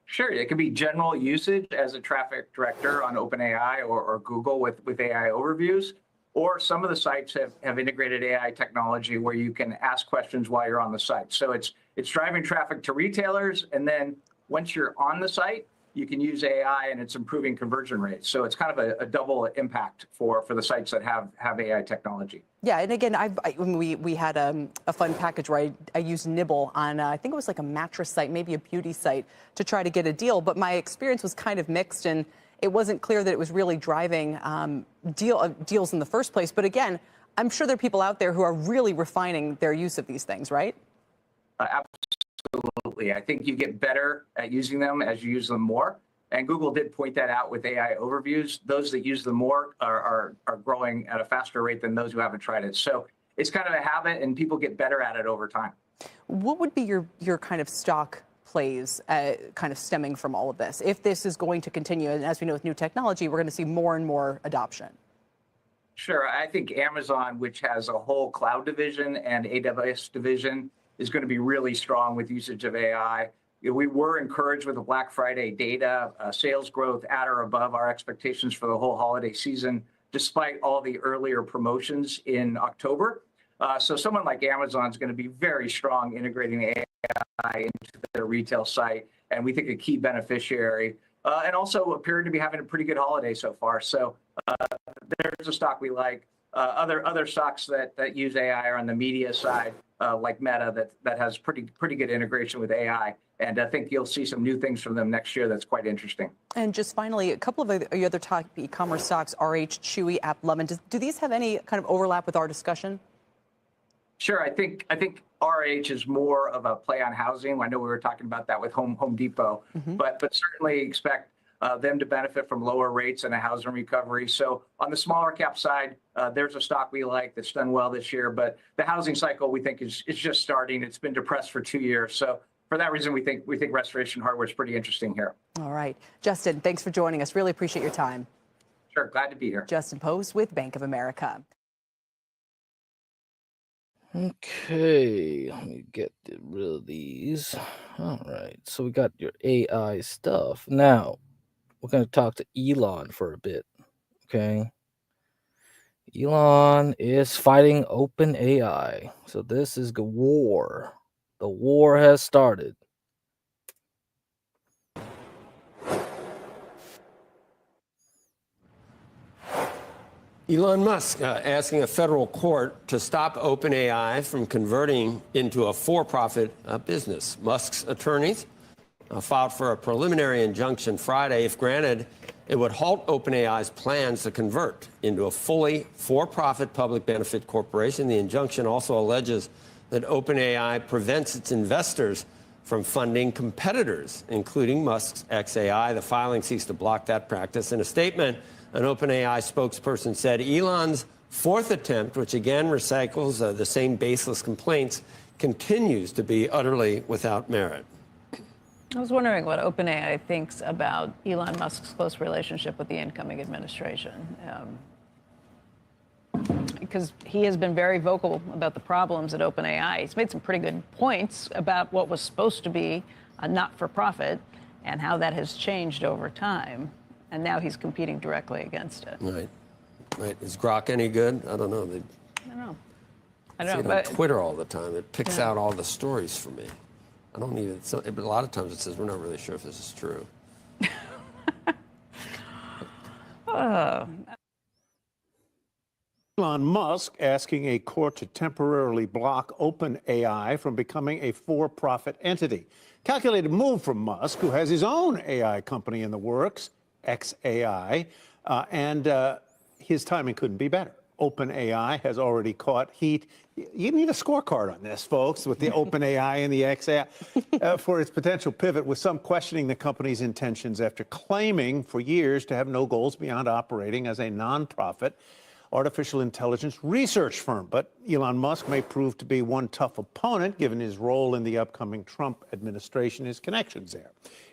P: Sure, it could be general usage as a traffic director on OpenAI or Google with AI overviews, or some of the sites have integrated AI technology where you can ask questions while you're on the site. So it's driving traffic to retailers, and then once you're on the site, you can use AI and it's improving conversion rates. So it's kind of a double impact for the sites that have AI technology.
O: Yeah, and again, we had a fun package where I used Nibble on, I think it was like a mattress site, maybe a beauty site, to try to get a deal. But my experience was kind of mixed, and it wasn't clear that it was really driving deals in the first place. But again, I'm sure there are people out there who are really refining their use of these things, right?
P: Absolutely. I think you get better at using them as you use them more. And Google did point that out with AI overviews. Those that use them more are growing at a faster rate than those who haven't tried it. So it's kind of a habit, and people get better at it over time.
O: What would be your kind of stock plays kind of stemming from all of this? If this is going to continue, and as we know with new technology, we're going to see more and more adoption.
P: Sure. I think Amazon, which has a whole cloud division and AWS division, is going to be really strong with usage of AI. We were encouraged with the Black Friday data, sales growth at or above our expectations for the whole holiday season, despite all the earlier promotions in October. So someone like Amazon is going to be very strong integrating AI into their retail site, and we think a key beneficiary, and also appearing to be having a pretty good holiday so far. So there's a stock we like. Other stocks that use AI are on the media side, like Meta, that has pretty good integration with AI. And I think you'll see some new things from them next year that's quite interesting.
O: And just finally, a couple of your other top e-commerce stocks, RH, Chewy, AppLovin, do these have any kind of overlap with our discussion?
P: Sure. I think RH is more of a play on housing. I know we were talking about that with Home Depot, but certainly expect them to benefit from lower rates and a housing recovery. So on the smaller cap side, there's a stock we like that's done well this year, but the housing cycle we think is just starting. It's been depressed for 2 years. So for that reason, we think Restoration Hardware is pretty interesting here.
O: All right. Justin, thanks for joining us. Really appreciate your time.
P: Sure. Glad to be here.
O: Justin Post with Bank of America.
J: Okay, let me get rid of these. All right, so we got your AI stuff. Now, we're going to talk to Elon for a bit, okay? Elon is fighting OpenAI. So this is the war. The war has started.
L: Elon Musk asking a federal court to stop OpenAI from converting into a for-profit business. Musk's attorneys filed for a preliminary injunction Friday. If granted, it would halt OpenAI's plans to convert into a fully for-profit public benefit corporation. The injunction also alleges that OpenAI prevents its investors from funding competitors, including Musk's xAI. The filing seeks to block that practice. In a statement, an OpenAI spokesperson said Elon's fourth attempt, which again recycles the same baseless complaints, continues to be utterly without merit.
N: I was wondering what OpenAI thinks about Elon Musk's close relationship with the incoming administration. Because he has been very vocal about the problems at OpenAI. He's made some pretty good points about what was supposed to be a not-for-profit and how that has changed over time. And now he's competing directly against it.
L: Right. Is Grok any good? I don't know.
N: I don't know.
L: I see it on Twitter all the time. It picks out all the stories for me. I don't even. But a lot of times it says we're not really sure if this is true.
Q: Elon Musk asking a court to temporarily block OpenAI from becoming a for-profit entity. Calculated move from Musk, who has his own AI company in the works, xAI, and his timing couldn't be better. OpenAI has already caught heat. You need a scorecard on this, folks, with the OpenAI and the xAI for its potential pivot, with some questioning the company's intentions after claiming for years to have no goals beyond operating as a nonprofit artificial intelligence research firm. But Elon Musk may prove to be one tough opponent, given his role in the upcoming Trump administration, his connections there.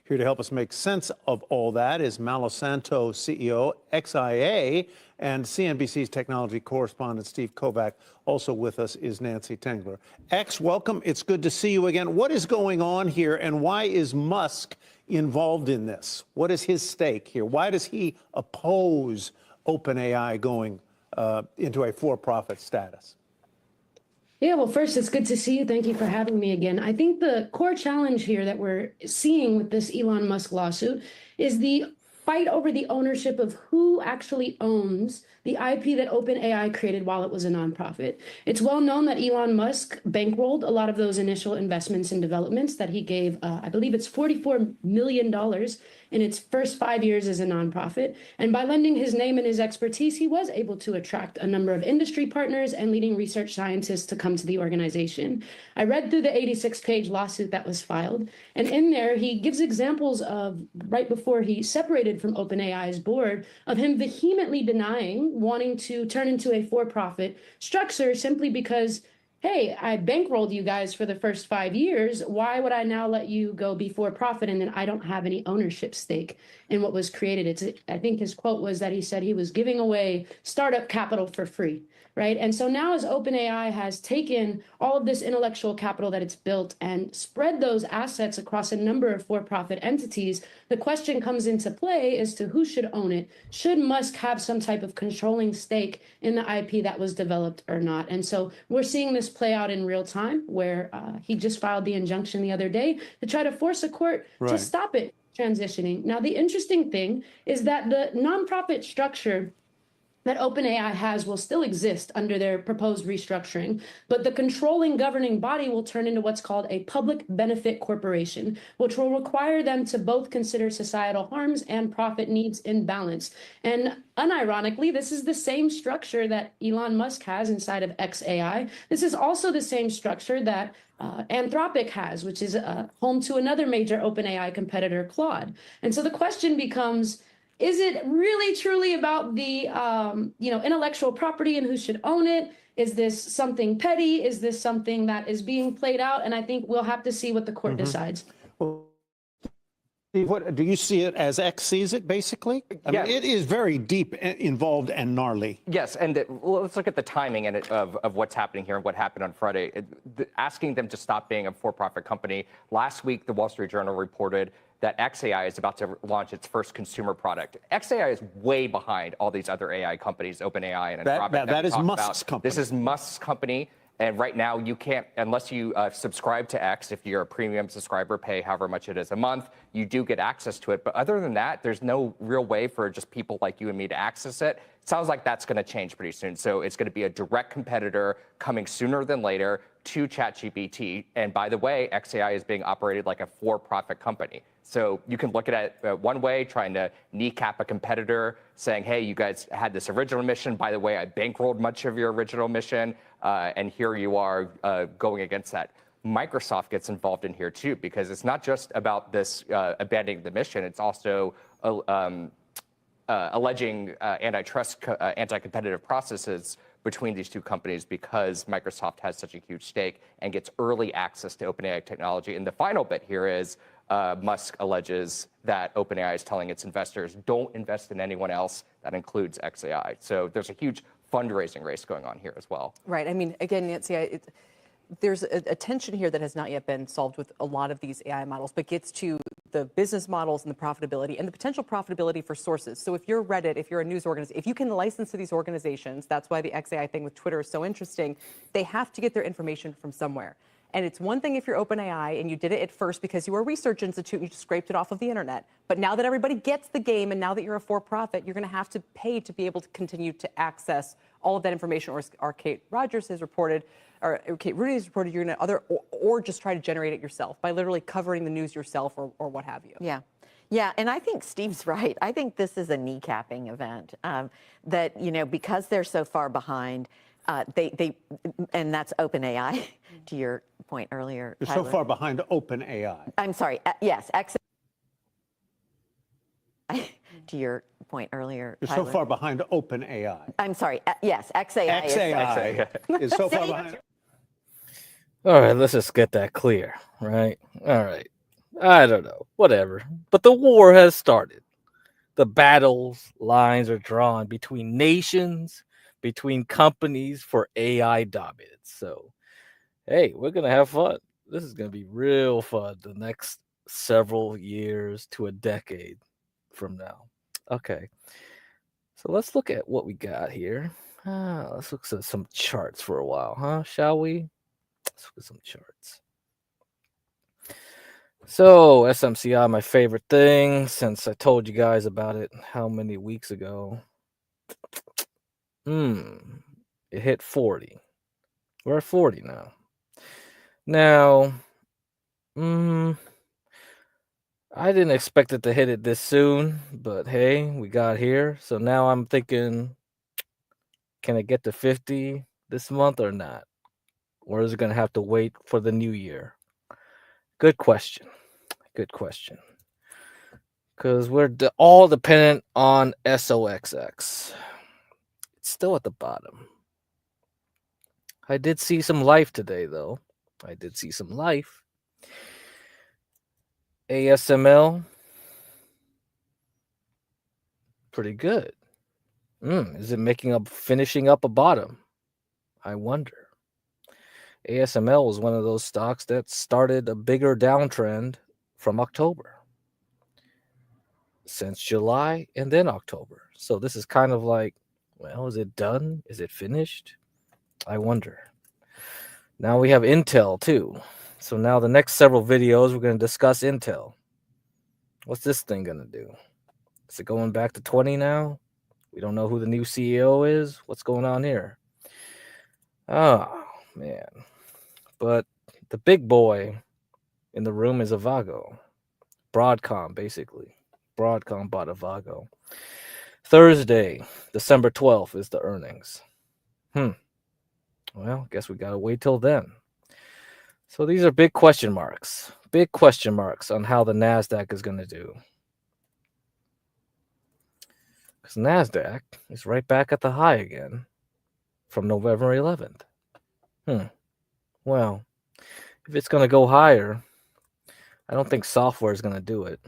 Q: Here to help us make sense of all that is Malo Santo, CEO, XIA, and CNBC's technology correspondent, Steve Kovac. Also with us is Nancy Tengler. X, welcome. It's good to see you again. What is going on here, and why is Musk involved in this? What is his stake here? Why does he oppose OpenAI going into a for-profit status?
R: Yeah, well, first, it's good to see you. Thank you for having me again. I think the core challenge here that we're seeing with this Elon Musk lawsuit is the fight over the ownership of who actually owns the IP that OpenAI created while it was a nonprofit. It's well known that Elon Musk bankrolled a lot of those initial investments and developments that he gave, I believe it's $44 million in its first 5 years as a nonprofit. And by lending his name and his expertise, he was able to attract a number of industry partners and leading research scientists to come to the organization. I read through the 86-page lawsuit that was filed, and in there he gives examples of, right before he separated from OpenAI's board, of him vehemently denying wanting to turn into a for-profit structure simply because, hey, I bankrolled you guys for the first 5 years. Why would I now let you go be for-profit and then I don't have any ownership stake in what was created? I think his quote was that he said he was giving away startup capital for free, right? And so now as OpenAI has taken all of this intellectual capital that it's built and spread those assets across a number of for-profit entities, the question comes into play as to who should own it. Should Musk have some type of controlling stake in the IP that was developed or not? And so we're seeing this play out in real time, where he just filed the injunction the other day to try to force a court to stop it transitioning. Now, the interesting thing is that the nonprofit structure that OpenAI has will still exist under their proposed restructuring, but the controlling governing body will turn into what's called a public benefit corporation, which will require them to both consider societal harms and profit needs in balance. And unironically, this is the same structure that Elon Musk has inside of xAI. This is also the same structure that Anthropic has, which is home to another major OpenAI competitor, Claude. And so the question becomes, is it really truly about the intellectual property and who should own it? Is this something petty? Is this something that is being played out? And I think we'll have to see what the court decides.
Q: Well, what do you see it as X sees it, basically? I mean, it is very deep involved and gnarly.
S: Yes, and let's look at the timing of what's happening here and what happened on Friday. Asking them to stop being a for-profit company. Last week, the Wall Street Journal reported that xAI is about to launch its first consumer product. xAI is way behind all these other AI companies, OpenAI and Anthropic.
Q: That is Musk's company.
S: This is Musk's company. And right now, you can't, unless you subscribe to X, if you're a premium subscriber, pay however much it is a month, you do get access to it. But other than that, there's no real way for just people like you and me to access it. It sounds like that's going to change pretty soon. So it's going to be a direct competitor coming sooner than later to ChatGPT. And by the way, xAI is being operated like a for-profit company. So you can look at it one way, trying to kneecap a competitor, saying, hey, you guys had this original mission. By the way, I bankrolled much of your original mission, and here you are going against that. Microsoft gets involved in here, too, because it's not just about this abandoning the mission. It's also alleging anti-competitive processes between these two companies because Microsoft has such a huge stake and gets early access to OpenAI technology. And the final bit here is Musk alleges that OpenAI is telling its investors, don't invest in anyone else. That includes xAI. So there's a huge fundraising race going on here as well.
O: Right. I mean, again, Nancy, there's a tension here that has not yet been solved with a lot of these AI models, but gets to the business models and the profitability and the potential profitability for sources. So if you're Reddit, if you're a news organization, if you can license to these organizations, that's why the xAI thing with Twitter is so interesting. They have to get their information from somewhere. And it's one thing if you're OpenAI and you did it at first because you were a research institute and you just scraped it off of the internet. But now that everybody gets the game and now that you're a for-profit, you're going to have to pay to be able to continue to access all of that information, or Kate Rogers has reported, or Kate Rudy has reported, you're going to or just try to generate it yourself by literally covering the news yourself or what have you.
T: Yeah. Yeah, and I think Steve's right. I think this is a kneecapping event that, because they're so far behind, and that's OpenAI, to your point earlier,
Q: You're
T: Tyler.
Q: so far behind OpenAI.
T: I'm sorry. Yes, to your point earlier,
Q: You're
T: Tyler.
Q: so far behind OpenAI.
T: I'm sorry. Yes, XAI.
Q: XAI is so far behind.
J: All right, let's just get that clear, right? All right. I don't know, whatever. But the war has started. The battles lines are drawn between nations, between companies for AI dominance. So, hey, we're going to have fun. This is going to be real fun the next several years to a decade from now. Okay. So let's look at what we got here. Let's look at some charts for a while, huh? Shall we? Let's look at some charts. So SMCI, my favorite thing, since I told you guys about it how many weeks ago. It hit 40. We're at 40 now. Now, I didn't expect it to hit it this soon, but hey, we got here. So now I'm thinking, can it get to 50 this month or not? Or is it going to have to wait for the new year? Good question. Good question. Because we're all dependent on SOXX. It's still at the bottom. I did see some life today, though. I did see some life. ASML. Pretty good. Is it finishing up a bottom? I wonder. ASML was one of those stocks that started a bigger downtrend from October. Since July and then October. So this is kind of like, well, is it done? Is it finished? I wonder. Now we have Intel too. So now the next several videos, we're going to discuss Intel. What's this thing going to do? Is it going back to 20 now? We don't know who the new CEO is. What's going on here? Oh, man. But the big boy in the room is Avago. Broadcom, basically. Broadcom bought Avago. Thursday, December 12th is the earnings. Well, guess we got to wait till then. So these are big question marks. Big question marks on how the NASDAQ is going to do. Because NASDAQ is right back at the high again from November 11th. Well, if it's going to go higher, I don't think software is going to do it.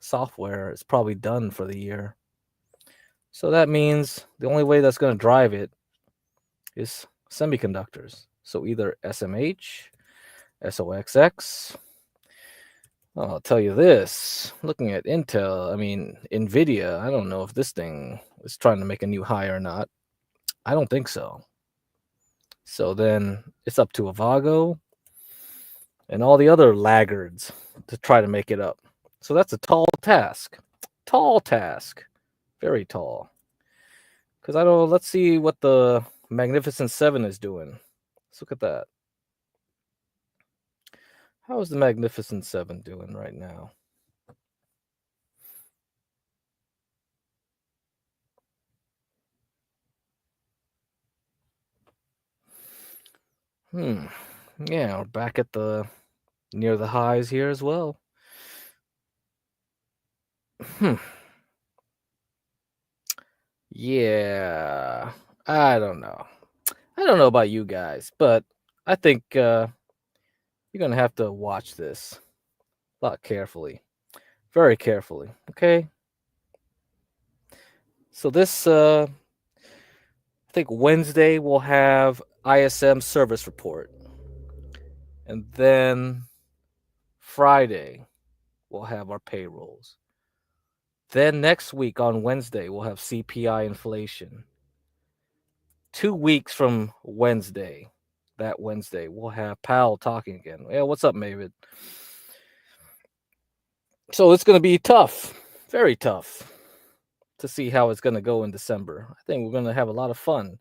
J: Software is probably done for the year. So that means the only way that's going to drive it is semiconductors. So either SMH, SOXX. I'll tell you this, looking at NVIDIA, I don't know if this thing is trying to make a new high or not. I don't think so. So then it's up to Avago and all the other laggards to try to make it up. So that's a tall task. Tall task. Very tall. Because let's see what the Magnificent Seven is doing. Let's look at that. How is the Magnificent Seven doing right now? Yeah, we're back at near the highs here as well. Yeah, I don't know. I don't know about you guys, but I think you're going to have to watch this a lot carefully. Very carefully, okay? So this, I think Wednesday we'll have ISM service report. And then Friday we'll have our payrolls. Then next week on Wednesday we'll have CPI inflation. 2 weeks from Wednesday, that Wednesday, we'll have Powell talking again. Yeah, what's up, Mavid? So it's going to be tough, very tough, to see how it's going to go in December. I think we're going to have a lot of fun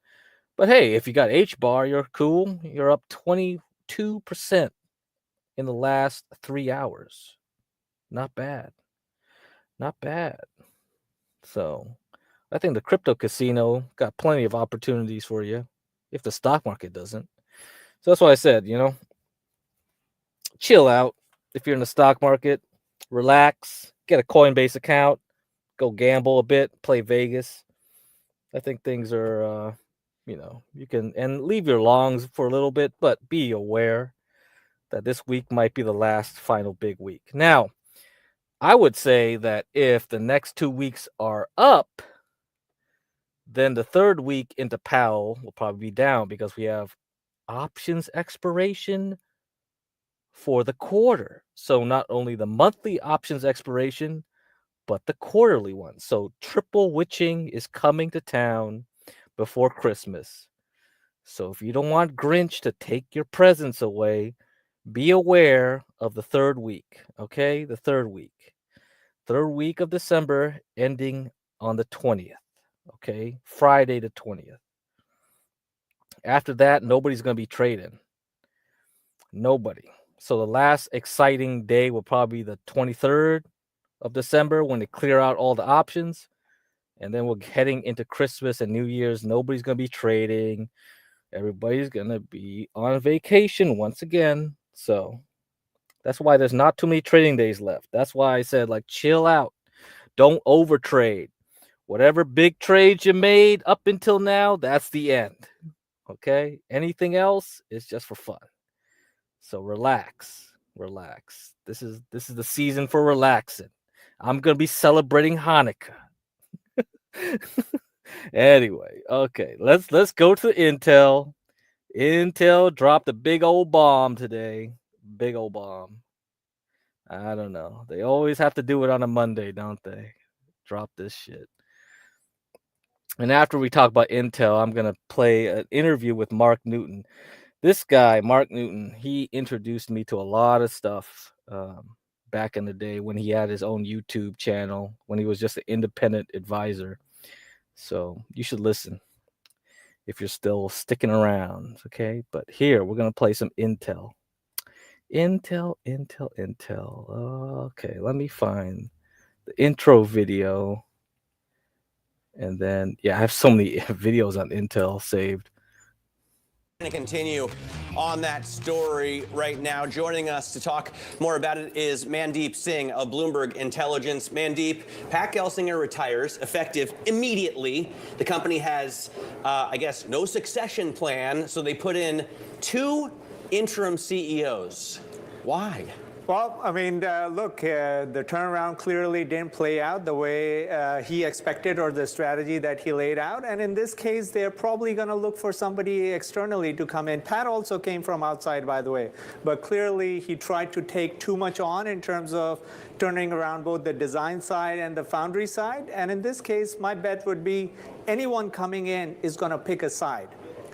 J: But hey, if you got H bar, you're cool. You're up 22% in the last 3 hours. Not bad. Not bad. So I think the crypto casino got plenty of opportunities for you if the stock market doesn't. So that's why I said, chill out. If you're in the stock market, relax, get a Coinbase account, go gamble a bit, play Vegas. I think things are, you can, and leave your longs for a little bit, but be aware that this week might be the last final big week. Now, I would say that if the next 2 weeks are up, then the third week into Powell will probably be down because we have options expiration for the quarter. So not only the monthly options expiration, but the quarterly one. So triple witching is coming to town before Christmas. So if you don't want Grinch to take your presents away, be aware of the third week, okay? The third week. Third week of December ending on the 20th, okay? Friday the 20th. After that, nobody's going to be trading. Nobody. So the last exciting day will probably be the 23rd of December when they clear out all the options. And then we're heading into Christmas and New Year's. Nobody's going to be trading. Everybody's going to be on vacation once again. So that's why there's not too many trading days left. That's why I said, chill out. Don't overtrade. Whatever big trades you made up until now, that's the end. Okay? Anything else is just for fun. So relax. This is the season for relaxing. I'm going to be celebrating Hanukkah. Anyway, okay, let's go to Intel. Intel dropped a big old bomb today. Big old bomb. I don't know. They always have to do it on a Monday, don't they? Drop this shit. And after we talk about Intel, I'm going to play an interview with Mark Newton. This guy, Mark Newton, he introduced me to a lot of stuff back in the day when he had his own YouTube channel, when he was just an independent advisor. So you should listen if you're still sticking around, okay? But here, we're going to play some Intel. Intel. Okay, let me find the intro video. And then, I have so many videos on Intel saved.
G: Going to continue on that story right now. Joining us to talk more about it is Mandeep Singh of Bloomberg Intelligence. Mandeep, Pat Gelsinger retires effective immediately. The company has, no succession plan, so they put in 2 interim CEOs. Why?
U: Well, look, the turnaround clearly didn't play out the way he expected or the strategy that he laid out. And in this case, they're probably going to look for somebody externally to come in. Pat also came from outside, by the way. But clearly, he tried to take too much on in terms of turning around both the design side and the foundry side. And in this case, my bet would be anyone coming in is going to pick a side.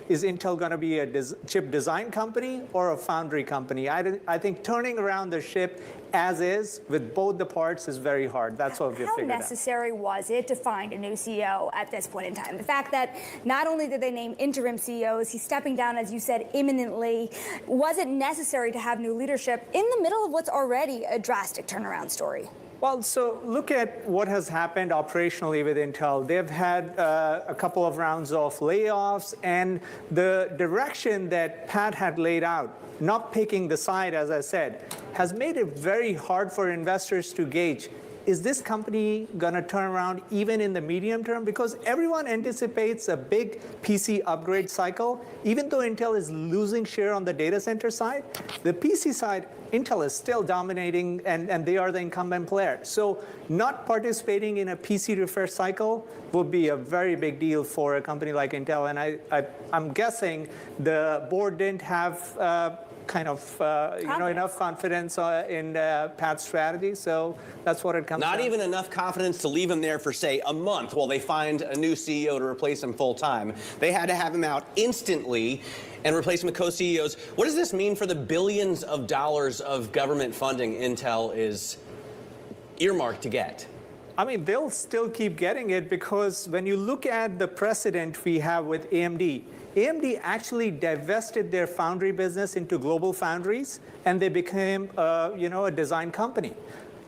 U: Is Intel going to be a chip design company or a foundry company? I think turning around the ship as is with both the parts is very hard. That's what we've figured out.
F: How necessary was it to find a new CEO at this point in time? The fact that not only did they name interim CEOs, he's stepping down, as you said, imminently. Was it necessary to have new leadership in the middle of what's already a drastic turnaround story?
U: Well, so look at what has happened operationally with Intel. They've had a couple of rounds of layoffs, and the direction that Pat had laid out, not picking the side, as I said, has made it very hard for investors to gauge, is this company going to turn around even in the medium term? Because everyone anticipates a big PC upgrade cycle. Even though Intel is losing share on the data center side, the PC side, Intel is still dominating, and they are the incumbent player. So not participating in a PC refresh cycle would be a very big deal for a company like Intel. And I'm guessing the board didn't have enough confidence in Pat's strategy. So that's what it comes down to.
G: Not even enough confidence to leave him there for, say, a month while they find a new CEO to replace him full time. They had to have him out instantly and replace him with co-CEOs. What does this mean for the billions of dollars of government funding Intel is earmarked to get?
U: They'll still keep getting it because when you look at the precedent we have with AMD, AMD actually divested their foundry business into Global Foundries, and they became, a design company.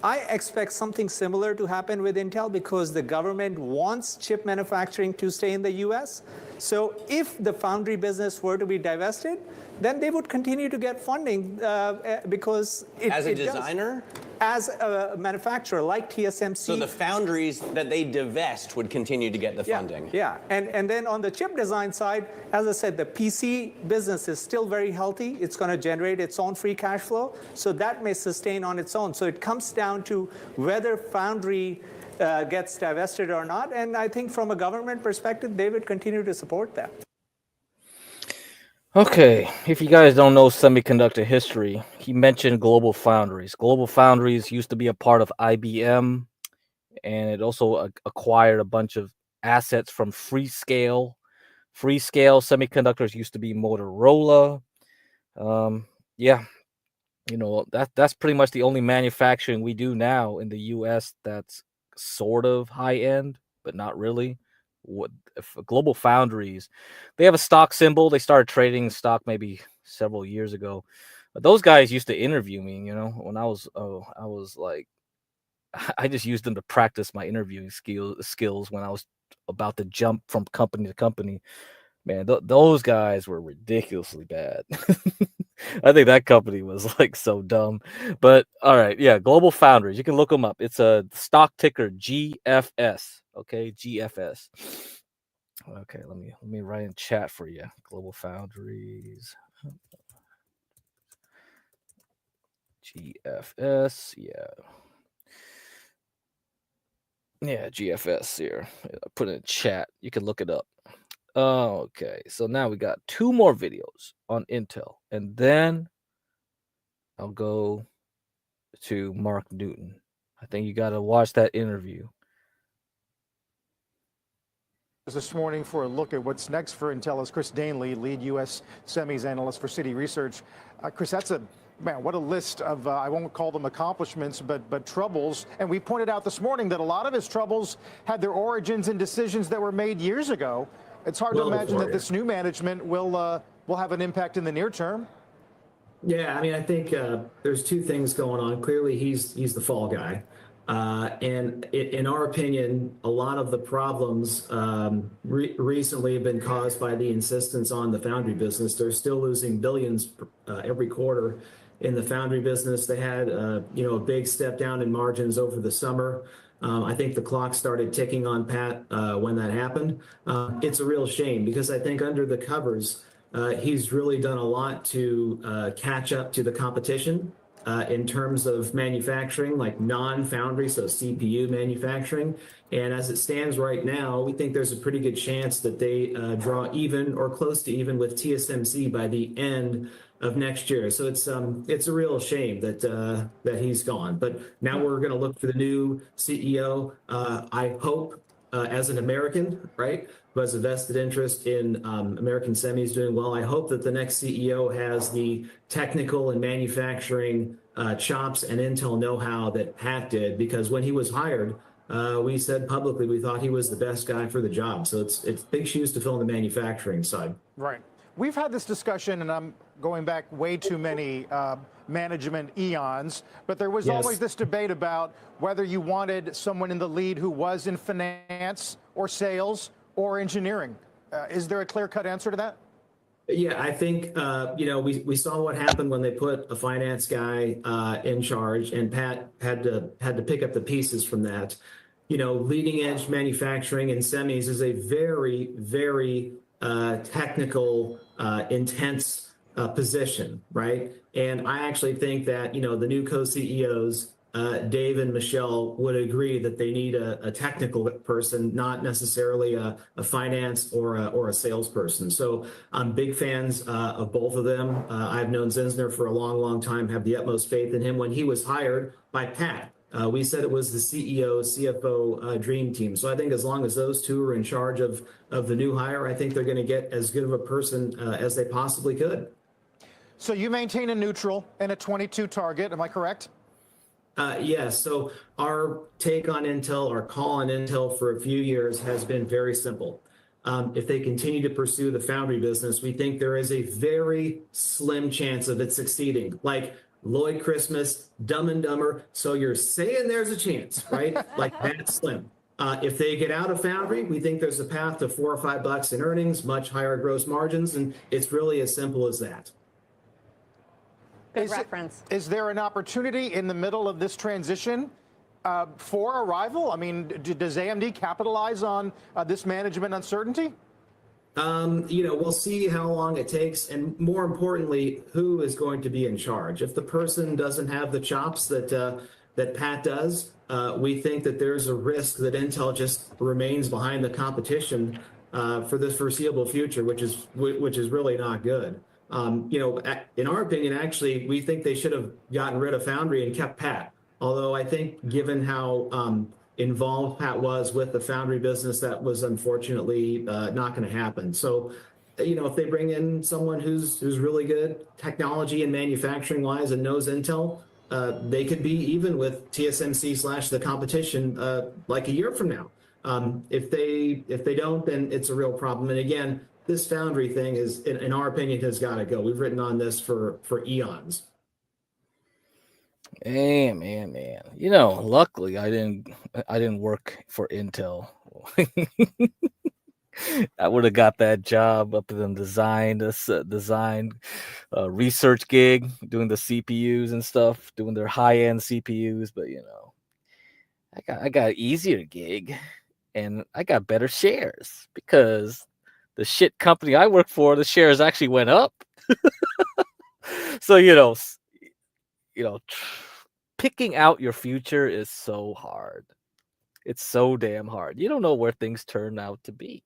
U: I expect something similar to happen with Intel because the government wants chip manufacturing to stay in the US. So if the foundry business were to be divested, then they would continue to get funding because
G: as a designer?
U: As a manufacturer like TSMC.
G: So the foundries that they divest would continue to get the funding.
U: Yeah, and then on the chip design side, as I said, the PC business is still very healthy. It's going to generate its own free cash flow, so that may sustain on its own. So it comes down to whether foundry gets divested or not, and I think from a government perspective, they would continue to support that.
J: Okay, if you guys don't know semiconductor history, he mentioned Global Foundries. Global Foundries used to be a part of IBM, and it also acquired a bunch of assets from Freescale. Freescale Semiconductors used to be Motorola. Yeah, that's pretty much the only manufacturing we do now in the U.S. that's sort of high end, but not really. Global Foundries, they have a stock symbol. They started trading stock maybe several years ago. But those guys used to interview me, when I was like, I just used them to practice my interviewing skills when I was about to jump from company to company. Man, those guys were ridiculously bad. I think that company was like so dumb. But all right, yeah, Global Foundries. You can look them up. It's a stock ticker GFS. Okay, GFS. Okay, let me write in chat for you. Global Foundries. GFS. Yeah, GFS here. I put it in chat. You can look it up. Okay, so now we got 2 more videos on Intel, and then I'll go to Mark Newton. I think you got to watch that interview.
A: This morning for a look at what's next for Intel is Chris Danley, lead U.S. semis analyst for Citi Research. Chris, that's what a list of, I won't call them accomplishments, but troubles. And we pointed out this morning that a lot of his troubles had their origins in decisions that were made years ago. It's hard to imagine that this new management will have an impact in the near term.
V: Yeah, I mean, I think there's 2 things going on. Clearly, he's the fall guy. And in our opinion, a lot of the problems recently have been caused by the insistence on the foundry business. They're still losing billions every quarter in the foundry business. They had a big step down in margins over the summer. I think the clock started ticking on Pat when that happened. It's a real shame because I think under the covers, he's really done a lot to catch up to the competition in terms of manufacturing, like non-foundry, so CPU manufacturing. And as it stands right now, we think there's a pretty good chance that they draw even or close to even with TSMC by the end of next year. So it's a real shame that he's gone. But now we're going to look for the new CEO. I hope as an American, right, who has a vested interest in American semis doing well, I hope that the next CEO has the technical and manufacturing chops and Intel know-how that Pat did, because when he was hired, we said publicly we thought he was the best guy for the job. So it's big shoes to fill in the manufacturing side.
A: Right. We've had this discussion, and I'm going back way too many management eons, but there was always this debate about whether you wanted someone in the lead who was in finance or sales or engineering. Is there a clear-cut answer to that?
V: Yeah, I think, we saw what happened when they put a finance guy in charge, and Pat had to pick up the pieces from that. Leading edge manufacturing in semis is a very, very technical, intense position, right? And I actually think that, the new co-CEOs, Dave and Michelle, would agree that they need a technical person, not necessarily a finance or a salesperson. So I'm big fans of both of them. I've known Zinsner for a long, long time, have the utmost faith in him. When he was hired by Pat, we said it was the CEO, CFO dream team. So I think as long as those 2 are in charge of the new hire, I think they're going to get as good of a person as they possibly could.
A: So you maintain a neutral and a 22 target, am I correct?
V: Yes. So our take on Intel, our call on Intel for a few years has been very simple. if they continue to pursue the foundry business, we think there is a very slim chance of it succeeding. Like Lloyd Christmas, Dumb and Dumber. So you're saying there's a chance, right? Like that slim. If they get out of foundry, we think there's a path to $4 or $5 in earnings, much higher gross margins, and it's really as simple as that.
O: Good reference.
A: Is there an opportunity in the middle of this transition for a rival? I mean, does AMD capitalize on this management uncertainty?
V: We'll see how long it takes, and more importantly, who is going to be in charge. If the person doesn't have the chops that Pat does, we think that there's a risk that Intel just remains behind the competition for the foreseeable future, which is really not good. In our opinion, actually, we think they should have gotten rid of Foundry and kept Pat. Although I think, given how involved Pat was with the Foundry business, that was unfortunately not going to happen. So, if they bring in someone who's really good technology and manufacturing wise and knows Intel, they could be even with TSMC / the competition like a year from now. If they don't, then it's a real problem. And again, this Foundry thing is, in our opinion, has got to go. We've written on this for eons.
J: Man. Luckily I didn't work for Intel. I would have got that job up in design research gig, doing the CPUs and stuff, doing their high-end CPUs. But I got an easier gig, and I got better shares because the shit company I work for, the shares actually went up. So picking out your future is so hard. It's so damn hard. You don't know where things turn out to be.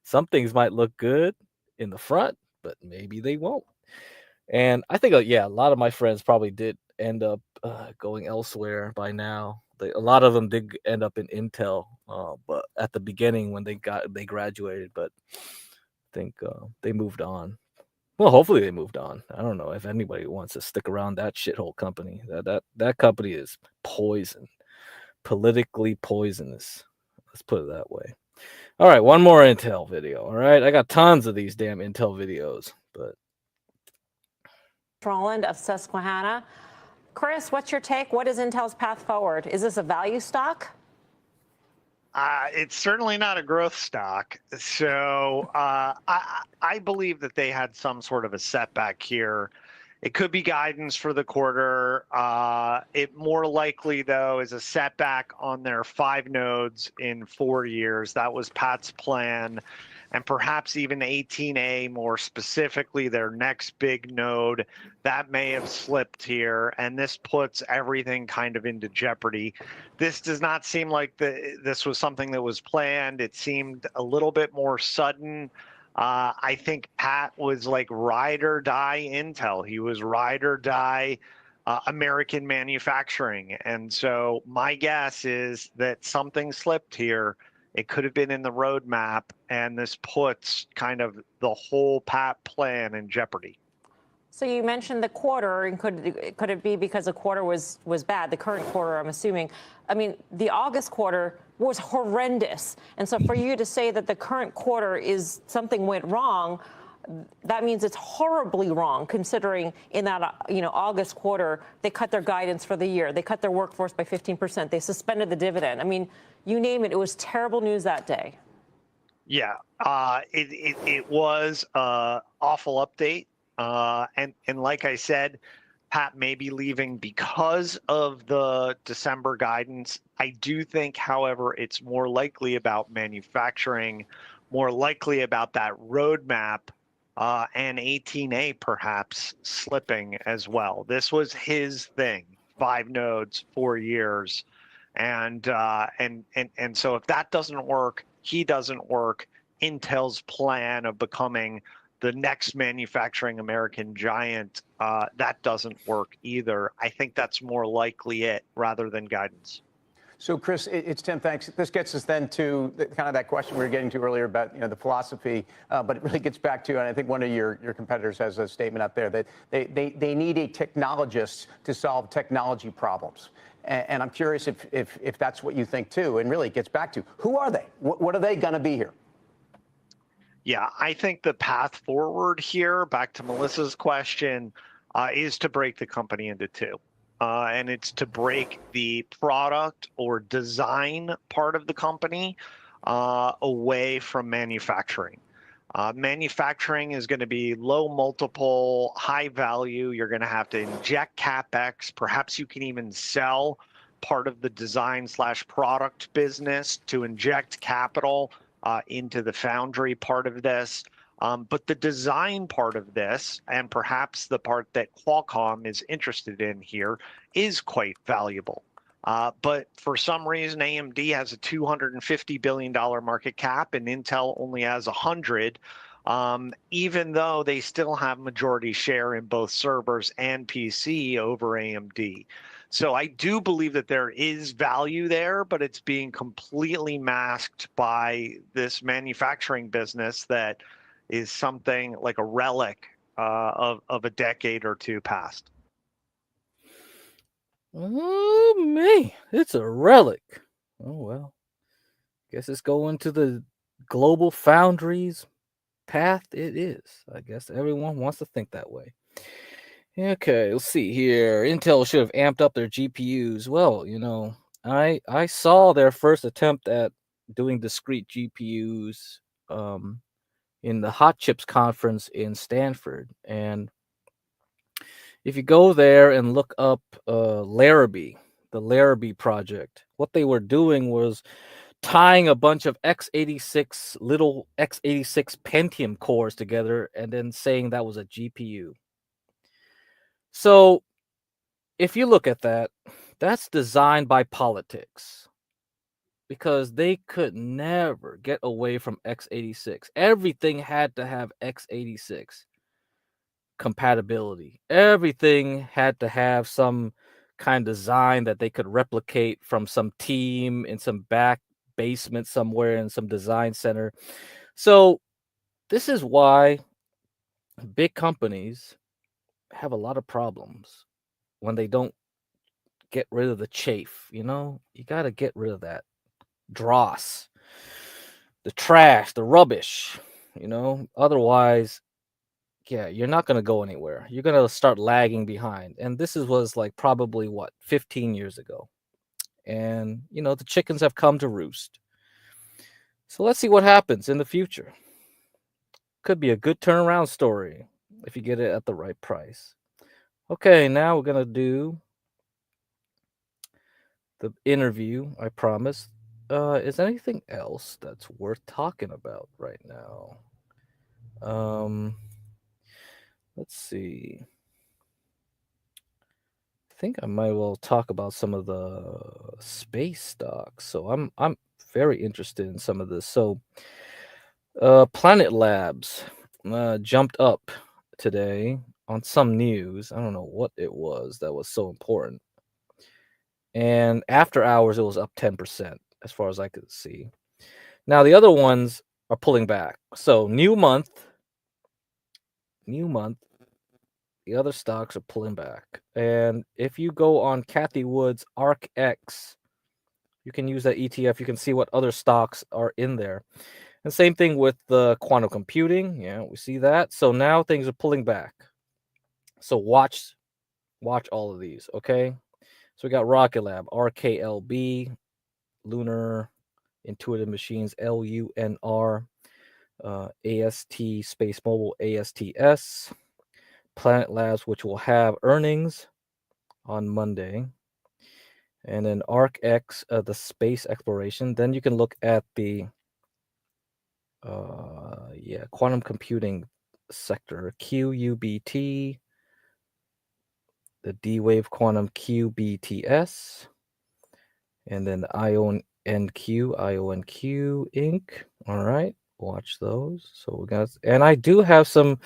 J: Some things might look good in the front, but maybe they won't. And I think, a lot of my friends probably did end up going elsewhere by now. A lot of them did end up in Intel, but at the beginning when they graduated. But I think they moved on. Well, hopefully they moved on. I don't know if anybody wants to stick around that shithole company. That company is poison, politically poisonous. Let's put it that way. All right, one more Intel video. All right, I got tons of these damn Intel videos, but
B: Roland of Susquehanna. Chris, what's your take? What is Intel's path forward? Is this a value stock?
D: It's certainly not a growth stock. So I believe that they had some sort of a setback here. It could be guidance for the quarter. It more likely, though, is a setback on their 5 nodes in 4 years. That was Pat's plan. And perhaps even 18A, more specifically, their next big node, that may have slipped here. And this puts everything kind of into jeopardy. This does not seem like this was something that was planned. It seemed a little bit more sudden. I think Pat was like ride or die Intel. He was ride or die American manufacturing. And so my guess is that something slipped here. It could have been in the roadmap, and this puts kind of the whole Pat plan in jeopardy.
B: So you mentioned the quarter, and could it be because the quarter was bad? The current quarter, I'm assuming. I mean, the August quarter was horrendous, and so for you to say that the current quarter is something went wrong, that means it's horribly wrong, considering in that August quarter they cut their guidance for the year, they cut their workforce by 15%, they suspended the dividend. I mean, you name it, it was terrible news that day.
D: Yeah, it was an awful update. And like I said, Pat may be leaving because of the December guidance. I do think, however, it's more likely about manufacturing, more likely about that roadmap, and 18A perhaps slipping as well. This was his thing, 5 nodes, 4 years. And so if that doesn't work, he doesn't work. Intel's plan of becoming the next manufacturing American giant, that doesn't work either. I think that's more likely it rather than guidance.
W: So, Chris, it's Tim. Thanks. This gets us then to kind of that question we were getting to earlier about the philosophy, but it really gets back to, and I think one of your competitors has a statement up there that they need a technologist to solve technology problems. And I'm curious if that's what you think too, and really it gets back to who are they? What are they going to be here?
D: Yeah, I think the path forward here, back to Melissa's question, is to break the company into two. And it's to break the product or design part of the company away from manufacturing. Manufacturing is going to be low multiple, high value. You're going to have to inject CapEx. Perhaps you can even sell part of the design / product business to inject capital into the foundry part of this. But the design part of this, and perhaps the part that Qualcomm is interested in here, is quite valuable. But for some reason, AMD has a $250 billion market cap and Intel only has 100, even though they still have majority share in both servers and PC over AMD. So I do believe that there is value there, but it's being completely masked by this manufacturing business that is something like a relic of a decade or two past.
J: Oh man, it's a relic. Oh well. Guess it's going to the global foundries path it is. I guess everyone wants to think that way. Okay, let's see here. Intel should have amped up their GPUs. Well, I saw their first attempt at doing discrete GPUs in the Hot Chips conference in Stanford, and if you go there and look up Larrabee, the Larrabee project, what they were doing was tying a bunch of little x86 Pentium cores together and then saying that was a GPU. So if you look at that, that's designed by politics because they could never get away from x86. Everything had to have x86 compatibility. Everything had to have some kind of design that they could replicate from some team in some back basement somewhere in some design center. So this is why big companies have a lot of problems when they don't get rid of the chafe. You got to get rid of that dross, the trash, the rubbish. Otherwise, yeah, you're not going to go anywhere. You're going to start lagging behind. And was like probably 15 years ago. And, the chickens have come to roost. So let's see what happens in the future. Could be a good turnaround story if you get it at the right price. Okay, now we're going to do the interview, I promise. Is anything else that's worth talking about right now? Let's see. I think I might well talk about some of the space stocks. So I'm very interested in some of this. So Planet Labs jumped up today on some news. I don't know what it was that was so important. And after hours, it was up 10%, as far as I could see. Now, the other ones are pulling back. So new month, the other stocks are pulling back. And if you go on Kathy Wood's ARCX, you can use that ETF. You can see what other stocks are in there. And same thing with the quantum computing. Yeah, we see that. So now things are pulling back. So watch all of these, okay? So we got Rocket Lab, RKLB, Lunar Intuitive Machines, LUNR, AST Space Mobile, ASTS, Planet Labs, which will have earnings on Monday, and then ARCX, the space exploration. Then you can look at the quantum computing sector, QUBT, the D-Wave Quantum QBTS, and then IONQ Inc. All right, watch those. So we got, and I do have some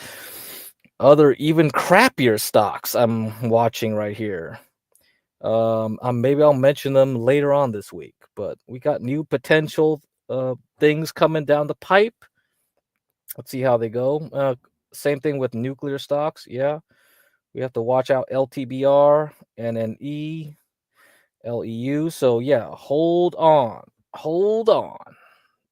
J: other even crappier stocks I'm watching right here. Maybe I'll mention them later on this week, but we got new potential things coming down the pipe. Let's see how they go. Same thing with nuclear stocks. Yeah, we have to watch out LTBR, NNE, LEU. So yeah, hold on.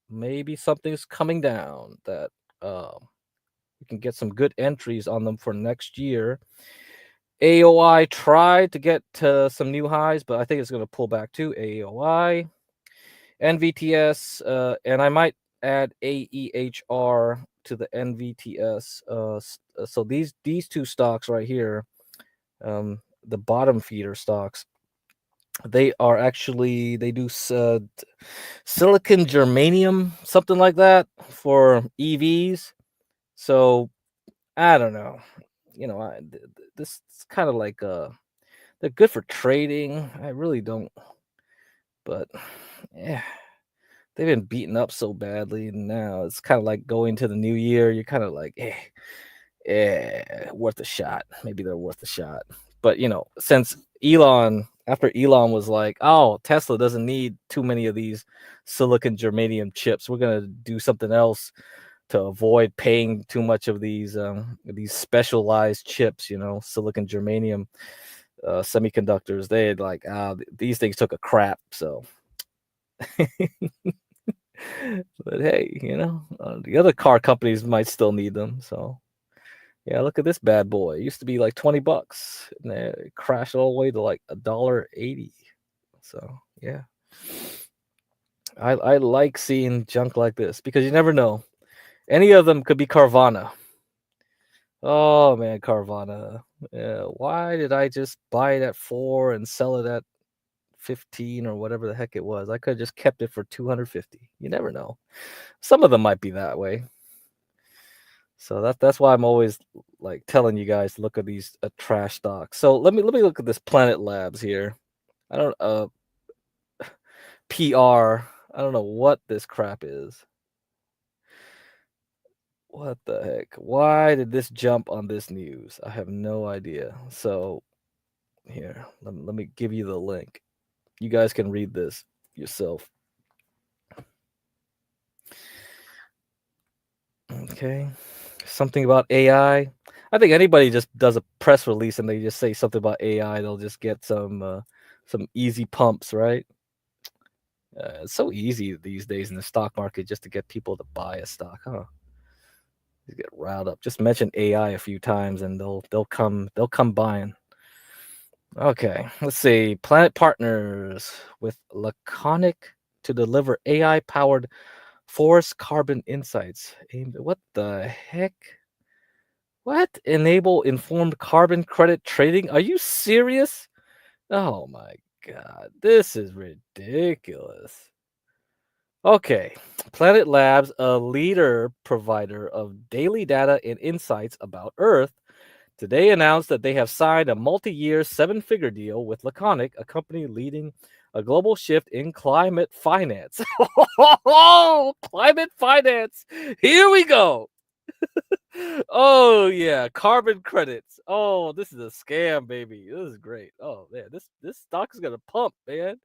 J: Maybe something's coming down that You can get some good entries on them for next year. AOI tried to get to some new highs, but I think it's going to pull back too. AOI, NVTS, and I might add AEHR to the NVTS. So these two stocks right here, the bottom feeder stocks, they are actually, they do silicon germanium, something like that, for EVs. So I don't know. This is kind of like they're good for trading. I really don't, but yeah, they've been beaten up so badly. Now it's kind of like going to the new year. You're kind of like, worth a shot. Maybe they're worth a shot. But since after Elon was like, oh, Tesla doesn't need too many of these silicon germanium chips, we're gonna do something else to avoid paying too much of these specialized chips, silicon germanium semiconductors. They had like, these things took a crap. So, but hey, the other car companies might still need them. So, yeah, look at this bad boy. It used to be like $20, and it crashed all the way to like $1.80. So, yeah, I like seeing junk like this because you never know. Any of them could be Carvana. Oh man, Carvana. Yeah, why did I just buy it at 4 and sell it at 15 or whatever the heck it was? I could have just kept it for 250. You never know. Some of them might be that way. So that's why I'm always like telling you guys to look at these trash stocks. So let me look at this Planet Labs here. I don't PR. I don't know what this crap is. What the heck? Why did this jump on this news? I have no idea. So here, let me give you the link. You guys can read this yourself. Okay. Something about AI. I think anybody just does a press release and they just say something about AI, they'll just get some easy pumps, right? It's so easy these days in the stock market just to get people to buy a stock, huh? You get riled up. Just mention AI a few times and they'll come buying. Okay, let's see. Planet partners with Laconic to deliver AI-powered forest carbon insights. What the heck? What? Enable informed carbon credit trading? Are you serious? Oh my God, this is ridiculous. Okay, Planet Labs, a leader provider of daily data and insights about Earth, today announced that they have signed a multi-year 7-figure deal with Laconic, a company leading a global shift in climate finance. Climate finance. Here we go. Oh yeah, carbon credits. Oh, this is a scam, baby. This is great. Oh man, this stock is gonna pump, man.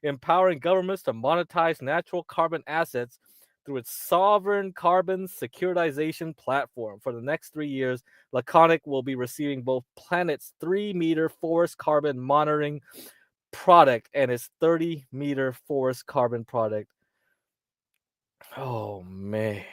J: Empowering governments to monetize natural carbon assets through its sovereign carbon securitization platform. For the next 3 years, Laconic will be receiving both Planet's 3-meter forest carbon monitoring product and its 30-meter forest carbon product. Oh man.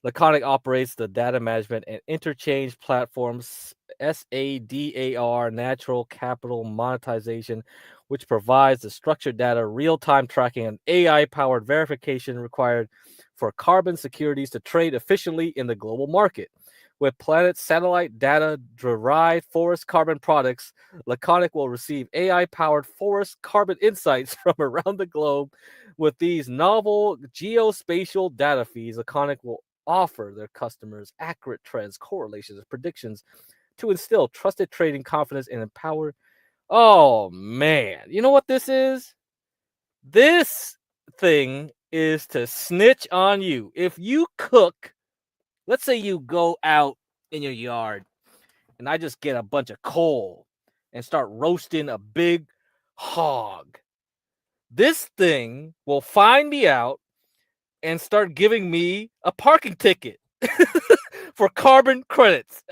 J: Laconic operates the data management and interchange platforms SADAR, Natural Capital Monetization, which provides the structured data, real-time tracking, and AI-powered verification required for carbon securities to trade efficiently in the global market. With Planet's satellite data-derived forest carbon products, Laconic will receive AI-powered forest carbon insights from around the globe. With these novel geospatial data feeds, Laconic will offer their customers accurate trends, correlations, and predictions to instill trusted trading confidence and empower. Oh man, you know what this is? This thing is to snitch on you. If you cook, let's say you go out in your yard and I just get a bunch of coal and start roasting a big hog. This thing will find me out and start giving me a parking ticket for carbon credits.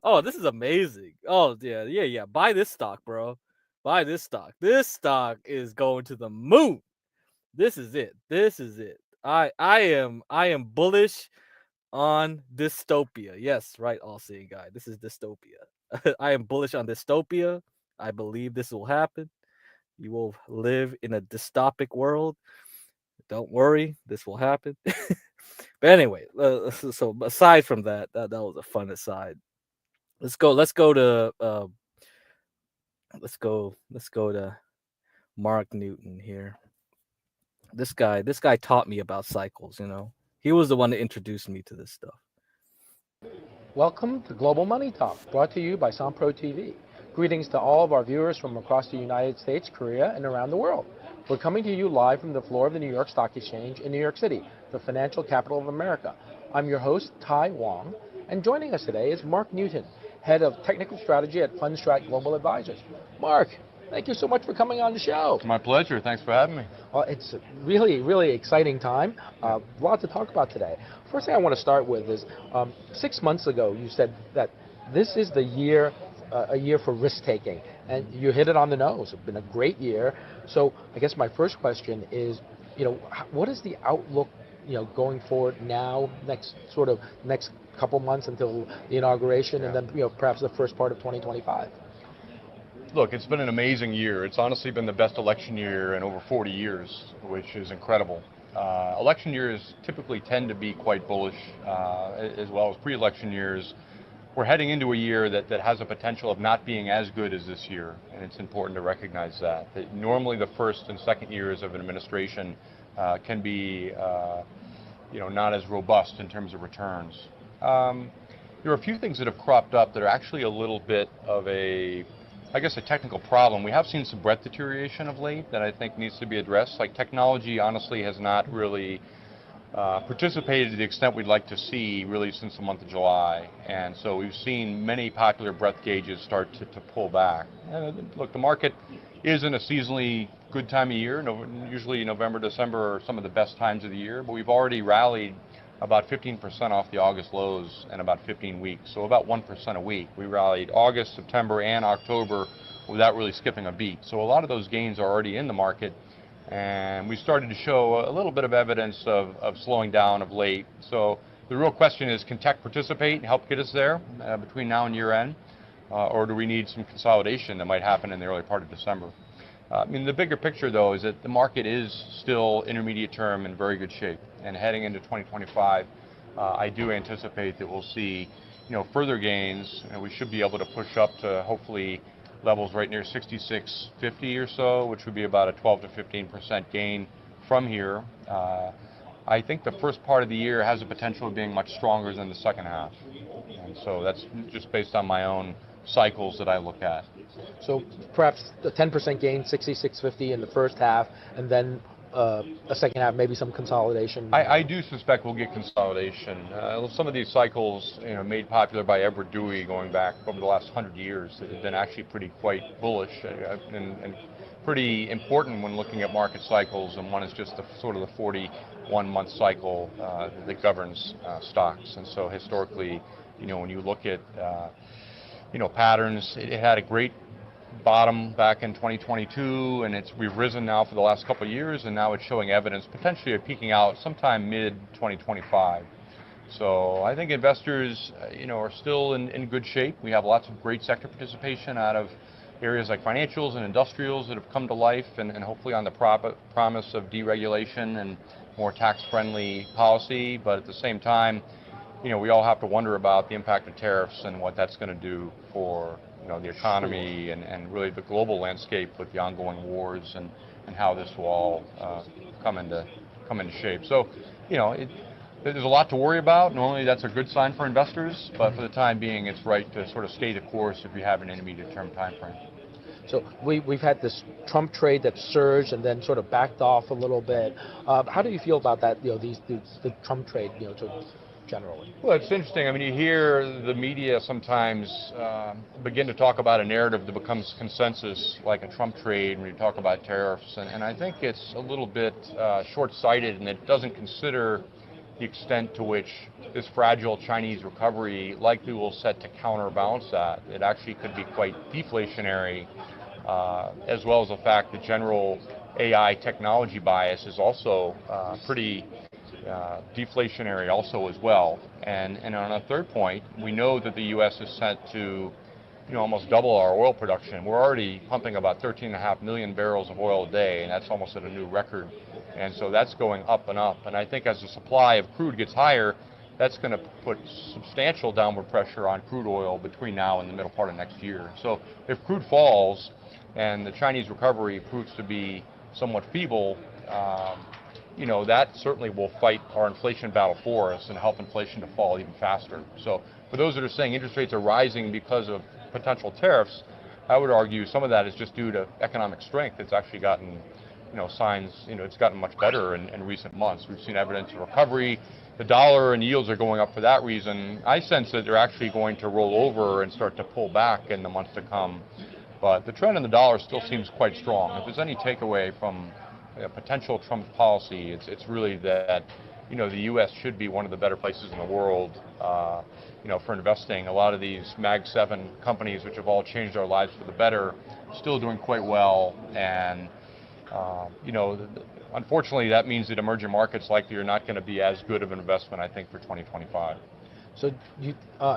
J: Oh, this is amazing. Oh, yeah. Buy this stock, bro. Buy this stock. This stock is going to the moon. This is it. This is it. I am bullish on dystopia. Yes, right, all-seeing guy. This is dystopia. I am bullish on dystopia. I believe this will happen. You will live in a dystopic world. Don't worry, this will happen. But anyway, so aside from that, that was a fun aside. Let's go. Let's go to Mark Newton here. This guy taught me about cycles. He was the one that introduced me to this stuff.
C: Welcome to Global Money Talk, brought to you by Sampro TV. Greetings to all of our viewers from across the United States, Korea, and around the world. We're coming to you live from the floor of the New York Stock Exchange in New York City, the financial capital of America. I'm your host, Tai Wong, and joining us today is Mark Newton, Head of Technical Strategy at Fundstrat Global Advisors. Mark, thank you so much for coming on the show.
E: It's my pleasure. Thanks for having me.
C: Well, it's a really, really exciting time. A lot to talk about today. First thing I want to start with is 6 months ago you said that this is the year, a year for risk taking, and you hit it on the nose. It's been a great year. So I guess my first question is, what is the outlook, going forward now, next couple months until the inauguration, and then perhaps the first part of 2025?
E: Look, it's been an amazing year. It's honestly been the best election year in over 40 years, which is incredible. Election years typically tend to be quite bullish, as well as pre-election years. We're heading into a year that has a potential of not being as good as this year, and it's important to recognize that normally the first and second years of an administration can be not as robust in terms of returns. There are a few things that have cropped up that are actually a little bit of a technical problem. We have seen some breadth deterioration of late that I think needs to be addressed. Like technology, honestly, has not really participated to the extent we'd like to see really since the month of July. And so we've seen many popular breadth gauges start to pull back. Look, the market is in a seasonally good time of year. Usually November, December are some of the best times of the year, but we've already rallied about 15% off the August lows in about 15 weeks, so about 1% a week. We rallied August, September, and October without really skipping a beat. So a lot of those gains are already in the market, and we started to show a little bit of evidence of slowing down of late. So the real question is, can tech participate and help get us there between now and year end, or do we need some consolidation that might happen in the early part of December? The bigger picture, though, is that the market is still intermediate term in very good shape. And heading into 2025, I do anticipate that we'll see, further gains, and we should be able to push up to hopefully levels right near 66.50 or so, which would be about a 12 to 15% gain from here. I think the first part of the year has the potential of being much stronger than the second half. And so that's just based on my own cycles that I look at.
C: So perhaps the 10% gain, 66.50 in the first half, and then a second half, maybe some consolidation.
E: I do suspect we'll get consolidation. Some of these cycles, made popular by Edward Dewey going back over the last 100 years, have been actually quite bullish and pretty important when looking at market cycles. And one is just the 41-month cycle that governs stocks. And so historically, when you look at patterns, it had a great bottom back in 2022, and we've risen now for the last couple of years, and now it's showing evidence potentially of peaking out sometime mid-2025. So I think investors, are still in good shape. We have lots of great sector participation out of areas like financials and industrials that have come to life, and hopefully on the promise of deregulation and more tax-friendly policy. But at the same time, we all have to wonder about the impact of tariffs and what that's going to do for the economy and really the global landscape with the ongoing wars and how this will all come into shape. So, there's a lot to worry about. Normally that's a good sign for investors, but for the time being, it's right to sort of stay the course if you have an intermediate term time frame.
C: So we've had this Trump trade that surged and then sort of backed off a little bit. How do you feel about that? The Trump trade, generally?
E: Well, it's interesting. You hear the media sometimes begin to talk about a narrative that becomes consensus, like a Trump trade, when you talk about tariffs. And I think it's a little bit short-sighted, and it doesn't consider the extent to which this fragile Chinese recovery likely will set to counterbalance that. It actually could be quite deflationary as well as the fact that general AI technology bias is also pretty deflationary also as well. And on a third point, we know that the U.S. is set to almost double our oil production. We're already pumping about 13.5 million barrels of oil a day, and that's almost at a new record. And so that's going up and up. And I think as the supply of crude gets higher, that's going to put substantial downward pressure on crude oil between now and the middle part of next year. So if crude falls and the Chinese recovery proves to be somewhat feeble, that certainly will fight our inflation battle for us and help inflation to fall even faster. So for those that are saying interest rates are rising because of potential tariffs, I would argue some of that is just due to economic strength. It's actually gotten, signs, it's gotten much better in recent months. We've seen evidence of recovery. The dollar and yields are going up for that reason. I sense that they're actually going to roll over and start to pull back in the months to come. But the trend in the dollar still seems quite strong. If there's any takeaway from potential Trump policy, it's really that the U.S. should be one of the better places in the world for investing. A lot of these Mag 7 companies, which have all changed our lives for the better, still doing quite well. And unfortunately, that means that emerging markets likely are not going to be as good of an investment, I think, for 2025.
C: So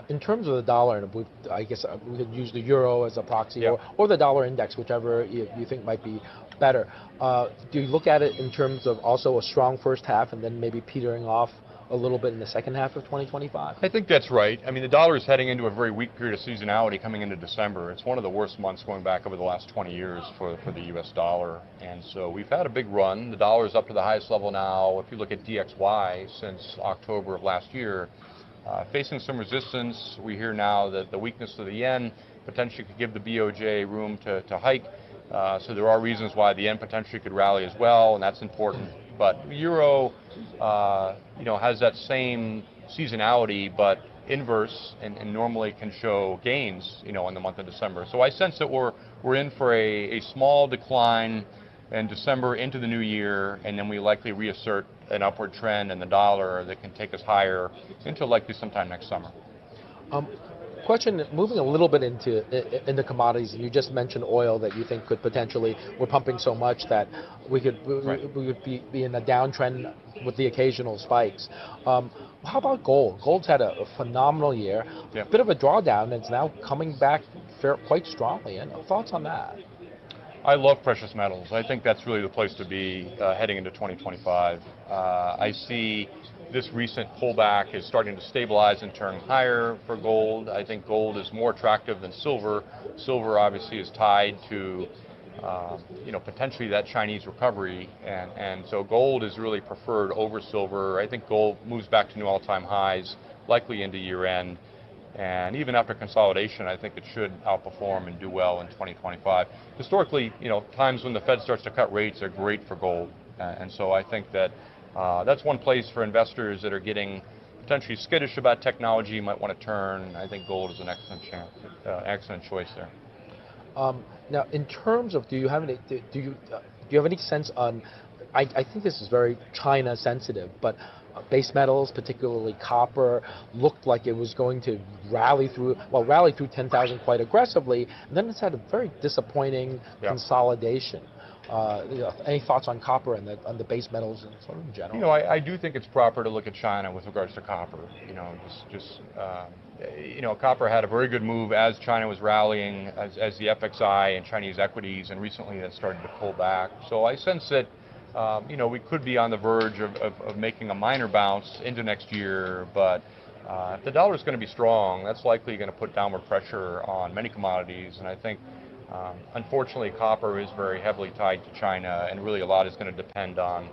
C: in terms of the dollar, and I guess we could use the euro as a proxy, or the dollar index, whichever you think might be better. Do you look at it in terms of also a strong first half and then maybe petering off a little bit in the second half of 2025?
E: I think that's right. I mean, the dollar is heading into a very weak period of seasonality coming into December. It's one of the worst months going back over the last 20 years for the U.S. dollar. And so we've had a big run. The dollar is up to the highest level now. If you look at DXY since October of last year, facing some resistance. We hear now that the weakness of the yen potentially could give the BOJ room to hike. So there are reasons why the yen potentially could rally as well, and that's important. But the euro, has that same seasonality, but inverse, and normally can show gains, in the month of December. So I sense that we're in for a small decline in December into the new year, and then we likely reassert an upward trend in the dollar that can take us higher into likely sometime next summer.
C: Question, moving a little bit into commodities, you just mentioned oil that you think could potentially, we're pumping so much that we would be in a downtrend with the occasional spikes. How about gold? Gold's had a phenomenal year, a bit of a drawdown, and it's now coming back quite strongly. And thoughts on that?
E: I love precious metals. I think that's really the place to be heading into 2025. I see this recent pullback is starting to stabilize and turn higher for gold. I think gold is more attractive than silver. Silver obviously is tied to potentially that Chinese recovery, and so gold is really preferred over silver. I think gold moves back to new all-time highs, likely into year-end. And even after consolidation, I think it should outperform and do well in 2025. Historically, times when the Fed starts to cut rates are great for gold. And so I think that that's one place for investors that are getting potentially skittish about technology might want to turn. I think gold is an excellent choice there.
C: Now, in terms of, do you have any sense on? I think this is very China sensitive, but base metals, particularly copper, looked like it was going to rally through 10,000 quite aggressively, and then it's had a very disappointing consolidation. Any thoughts on copper and on the base metals and sort of in general?
E: I do think it's proper to look at China with regards to copper. Copper had a very good move as China was rallying, as the FXI and Chinese equities, and recently that started to pull back. So I sense that we could be on the verge of making a minor bounce into next year, but if the dollar is going to be strong, that's likely going to put downward pressure on many commodities. And I think, unfortunately, copper is very heavily tied to China, and really a lot is going to depend on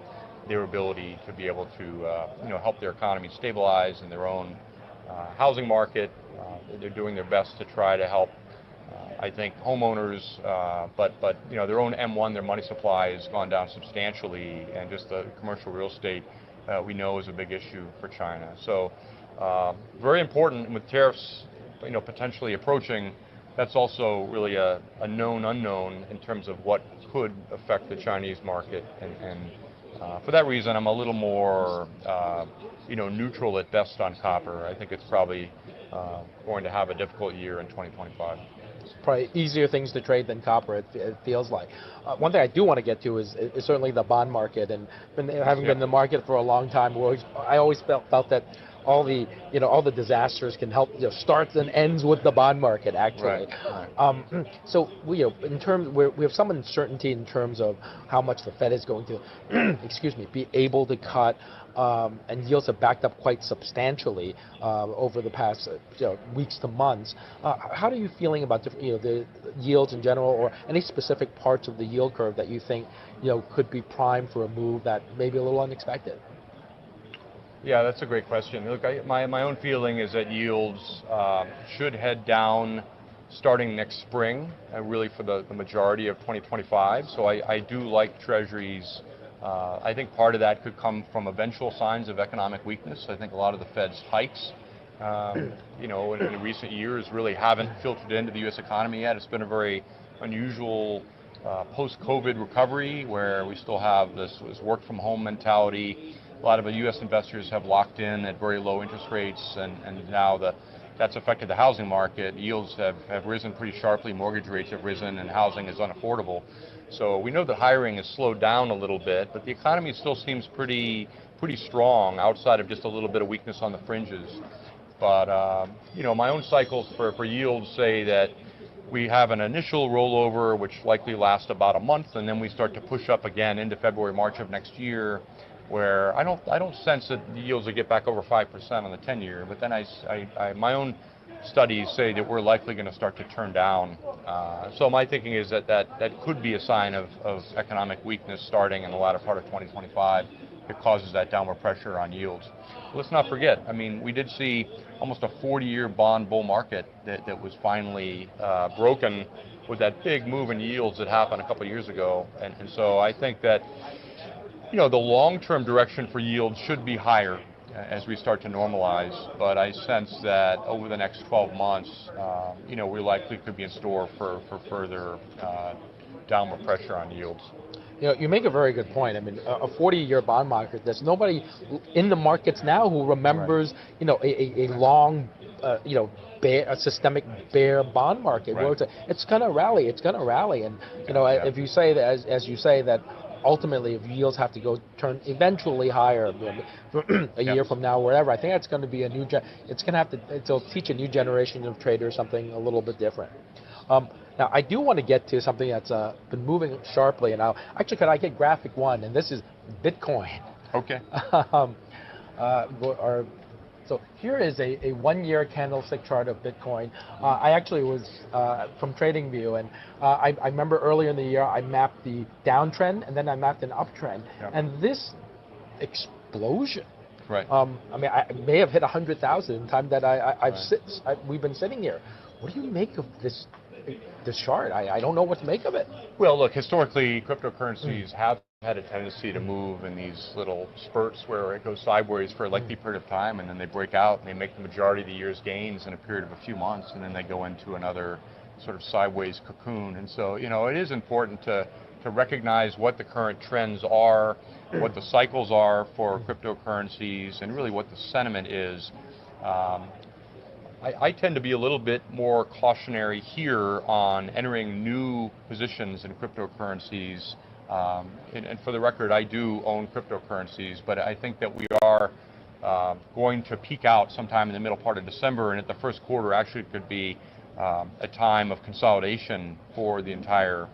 E: their ability to be able to help their economy stabilize in their own housing market. They're doing their best to try to help, I think, homeowners, but their own M1, their money supply has gone down substantially, and just the commercial real estate we know is a big issue for China. So very important with tariffs, potentially approaching. That's also really a known unknown in terms of what could affect the Chinese market, and for that reason, I'm a little more neutral at best on copper. I think it's probably going to have a difficult year in 2025.
C: probably easier things to trade than copper. It feels like. One thing I do want to get to is certainly the bond market, and having been in the market for a long time, I always felt that all the disasters can help starts and ends with the bond market actually.
E: Right.
C: So we have some uncertainty in terms of how much the Fed is going to excuse me, be able to cut. And yields have backed up quite substantially over the past weeks to months. How are you feeling about the yields in general, or any specific parts of the yield curve that you think could be primed for a move that may be a little unexpected?
E: Yeah, that's a great question. Look, my own feeling is that yields should head down starting next spring, really for the majority of 2025. So I do like Treasuries. I think part of that could come from eventual signs of economic weakness. I think a lot of the Fed's hikes, in the recent years, really haven't filtered into the U.S. economy yet. It's been a very unusual post-COVID recovery where we still have this work-from-home mentality. A lot of the U.S. investors have locked in at very low interest rates, and now that's affected the housing market. Yields have risen pretty sharply, mortgage rates have risen, and housing is unaffordable. So we know that hiring has slowed down a little bit, but the economy still seems pretty strong outside of just a little bit of weakness on the fringes. But my own cycles for yields say that we have an initial rollover, which likely lasts about a month, and then we start to push up again into February, March of next year, where I don't sense that the yields will get back over 5% on the 10-year. But then my own studies say that we're likely going to start to turn down. So my thinking is that could be a sign of economic weakness starting in the latter part of 2025. It causes that downward pressure on yields. Let's not forget, we did see almost a 40-year bond bull market that was finally broken with that big move in yields that happened a couple of years ago. And so I think that the long-term direction for yields should be higher as we start to normalize, but I sense that over the next 12 months, we likely could be in store for further downward pressure on yields.
C: You make a very good point. A 40-year bond market, there's nobody in the markets now who remembers, a long, a systemic bear bond market. Right. It's going to rally. And, if you say that, as you say, that ultimately, if yields have to turn eventually higher, a year from now, wherever, I think that's going to be it'll teach a new generation of traders something a little bit different. Now, I do want to get to something that's been moving sharply, and could I get graphic one? And this is Bitcoin.
E: Okay.
C: So here is a one-year candlestick chart of Bitcoin. I actually was from TradingView, and I remember earlier in the year I mapped the downtrend, and then I mapped an uptrend. Yep. And this explosion.
E: Right.
C: I may have hit 100,000 in the time that we've been sitting here. What do you make of this chart? I don't know what to make of it.
E: Well, look, historically, cryptocurrencies have had a tendency to move in these little spurts where it goes sideways for a lengthy period of time, and then they break out and they make the majority of the year's gains in a period of a few months, and then they go into another sort of sideways cocoon. And so, it is important to recognize what the current trends are, what the cycles are for cryptocurrencies, and really what the sentiment is. I tend to be a little bit more cautionary here on entering new positions in cryptocurrencies. And for the record, I do own cryptocurrencies, but I think that we are going to peak out sometime in the middle part of December, and at the first quarter actually could be a time of consolidation for the entire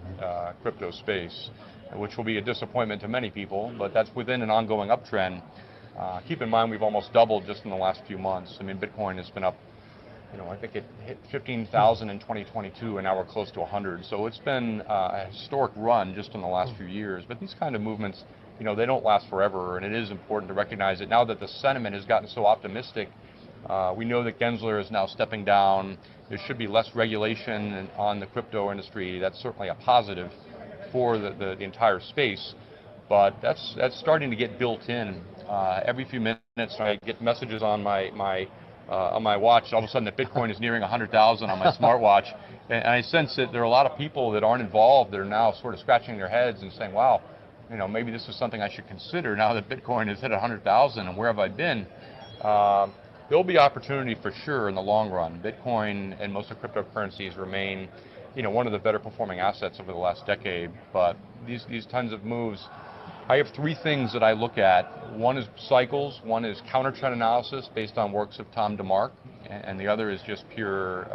E: crypto space, which will be a disappointment to many people, but that's within an ongoing uptrend. Keep in mind, we've almost doubled just in the last few months. Bitcoin has been up, I think it hit 15,000 in 2022, and now we're close to 100. So it's been a historic run just in the last few years. But these kind of movements, they don't last forever, and it is important to recognize that now that the sentiment has gotten so optimistic. We know that Gensler is now stepping down. There should be less regulation on the crypto industry. That's certainly a positive for the entire space. But that's starting to get built in. Every few minutes, I get messages on my watch. All of a sudden, that Bitcoin is nearing 100,000 on my smartwatch, and I sense that there are a lot of people that aren't involved that are now sort of scratching their heads and saying, "Wow, maybe this is something I should consider now that Bitcoin has hit 100,000, and where have I been?" there'll be opportunity for sure in the long run. Bitcoin and most of cryptocurrencies remain, one of the better performing assets over the last decade. But these tons of moves, I have three things that I look at. One is cycles, one is counter trend analysis based on works of Tom DeMark, and the other is just pure.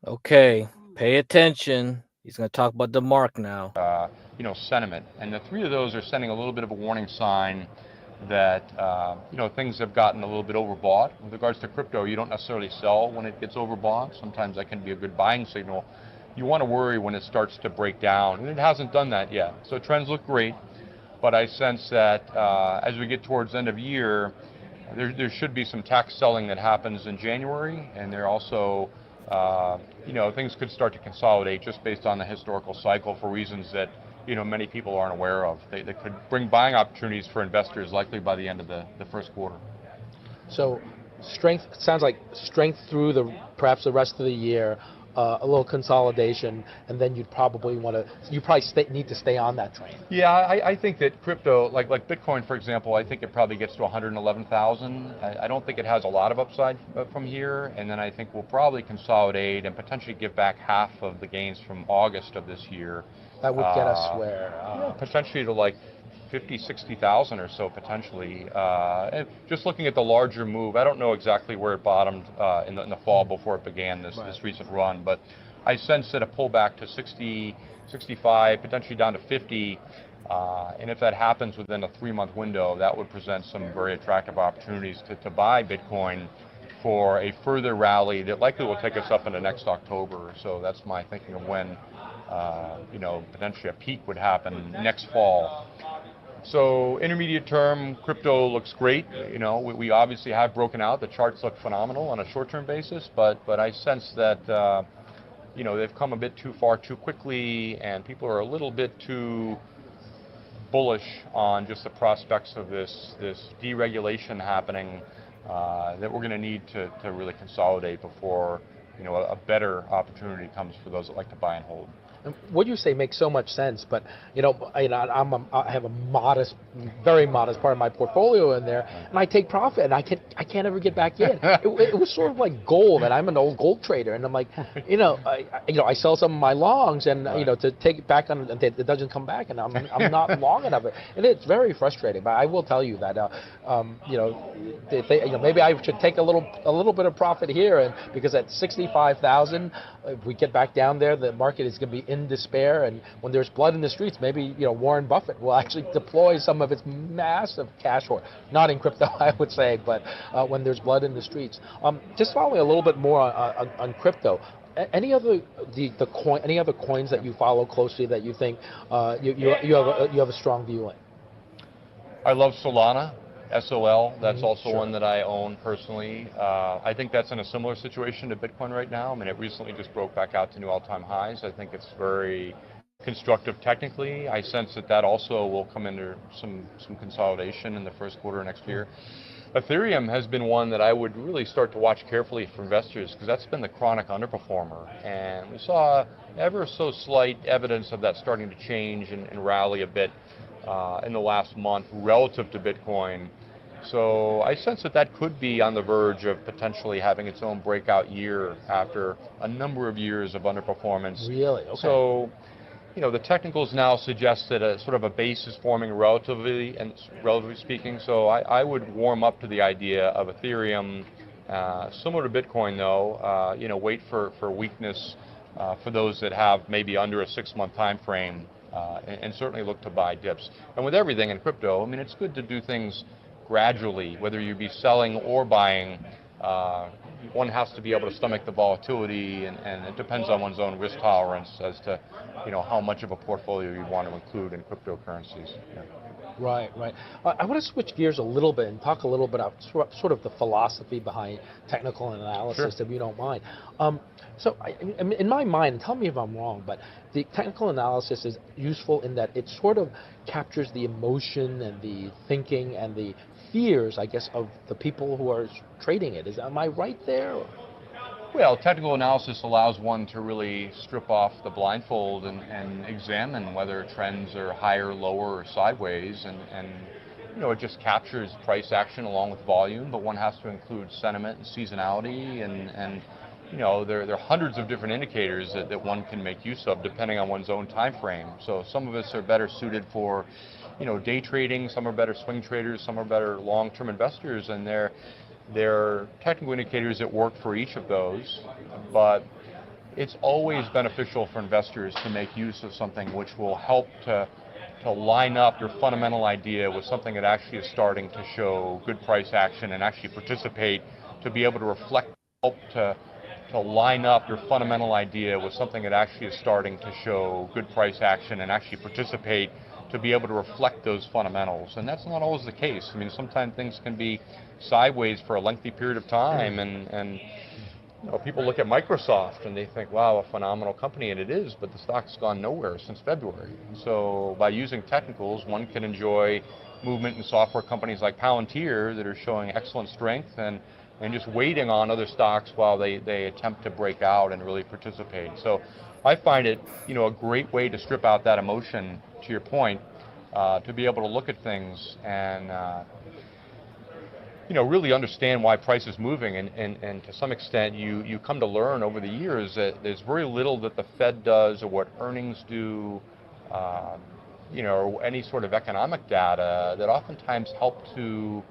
J: Okay, pay attention. He's going to talk about the mark now.
E: Sentiment. And the three of those are sending a little bit of a warning sign that, things have gotten a little bit overbought. With regards to crypto, you don't necessarily sell when it gets overbought. Sometimes that can be a good buying signal. You want to worry when it starts to break down, and it hasn't done that yet. So trends look great, but I sense that as we get towards the end of year, there should be some tax selling that happens in January, and there also things could start to consolidate just based on the historical cycle for reasons that many people aren't aware of. They could bring buying opportunities for investors likely by the end of the first quarter.
C: So strength, sounds like strength through perhaps the rest of the year, a little consolidation, and then you'd probably need to stay on that train.
E: Yeah, I think that crypto, like Bitcoin, for example, I think it probably gets to 111,000. I don't think it has a lot of upside from here, and then I think we'll probably consolidate and potentially give back half of the gains from August of this year.
C: That would get us where?
E: Potentially to like 50, 60,000 or so potentially. And just looking at the larger move, I don't know exactly where it bottomed in the fall before it began this recent run, but I sense that a pullback to 60, 65, potentially down to 50, and if that happens within a 3-month window, that would present some very attractive opportunities to buy Bitcoin for a further rally that likely will take us up into next October. So that's my thinking of when potentially a peak would happen next fall. So intermediate term, crypto looks great. We obviously have broken out. The charts look phenomenal on a short-term basis, but I sense that they've come a bit too far too quickly, and people are a little bit too bullish on just the prospects of this deregulation happening that we're going to need to really consolidate before a better opportunity comes for those that like to buy and hold.
C: What you say makes so much sense, but I have a modest, very modest part of my portfolio in there, and I take profit, and I can't ever get back in. It was sort of like gold, and I'm an old gold trader, and I'm like, I sell some of my longs, and to take it back on, it doesn't come back, and I'm not long enough, and it's very frustrating. But I will tell you that maybe I should take a little bit of profit here, and because at 65,000, if we get back down there, the market is going to be in despair, and when there's blood in the streets, maybe Warren Buffett will actually deploy some of its massive cash hoard, not in crypto, I would say, but when there's blood in the streets. Just following a little bit more on crypto. Any other any other coins that you follow closely that you think you have a strong view in?
E: I love Solana. SOL, that's also one that I own personally. I think that's in a similar situation to Bitcoin right now. I mean, it recently just broke back out to new all-time highs. I think it's very constructive technically. I sense that also will come into some consolidation in the first quarter of next year. Ethereum has been one that I would really start to watch carefully for investors because that's been the chronic underperformer. And we saw ever so slight evidence of that starting to change and rally a bit in the last month relative to Bitcoin. So I sense that could be on the verge of potentially having its own breakout year after a number of years of underperformance.
C: Really? Okay.
E: So, the technicals now suggest that a sort of a base is forming relatively speaking. So I would warm up to the idea of Ethereum, similar to Bitcoin though, wait for weakness for those that have maybe under a 6-month time frame. And certainly look to buy dips. And with everything in crypto, I mean, it's good to do things gradually, whether you be selling or buying. One has to be able to stomach the volatility, and it depends on one's own risk tolerance as to, how much of a portfolio you want to include in cryptocurrencies. Yeah.
C: Right. I want to switch gears a little bit and talk a little bit about sort of the philosophy behind technical analysis, if you don't mind. So in my mind, tell me if I'm wrong, but the technical analysis is useful in that it sort of captures the emotion and the thinking and the fears, I guess, of the people who are trading it. Am I right there?
E: Well, technical analysis allows one to really strip off the blindfold and examine whether trends are higher, lower, or sideways. And it just captures price action along with volume, but one has to include sentiment and seasonality, and there are hundreds of different indicators that one can make use of depending on one's own time frame. So some of us are better suited for, day trading, some are better swing traders, some are better long-term investors, and there are technical indicators that work for each of those, but it's always beneficial for investors to make use of something which will help to line up your fundamental idea with something that actually is starting to show good price action and actually participate, to be able to reflect, help to line up your fundamental idea with something that actually is starting to show good price action and actually participate, to be able to reflect those fundamentals. And that's not always the case. I mean, sometimes things can be sideways for a lengthy period of time, and people look at Microsoft and they think, wow, a phenomenal company, and it is, but the stock's gone nowhere since February. And so by using technicals, one can enjoy movement in software companies like Palantir that are showing excellent strength, and just waiting on other stocks while they attempt to break out and really participate. So I find it, a great way to strip out that emotion, to your point, to be able to look at things and really understand why price is moving, and to some extent you come to learn over the years that there's very little that the Fed does or what earnings do, or any sort of economic data that oftentimes help to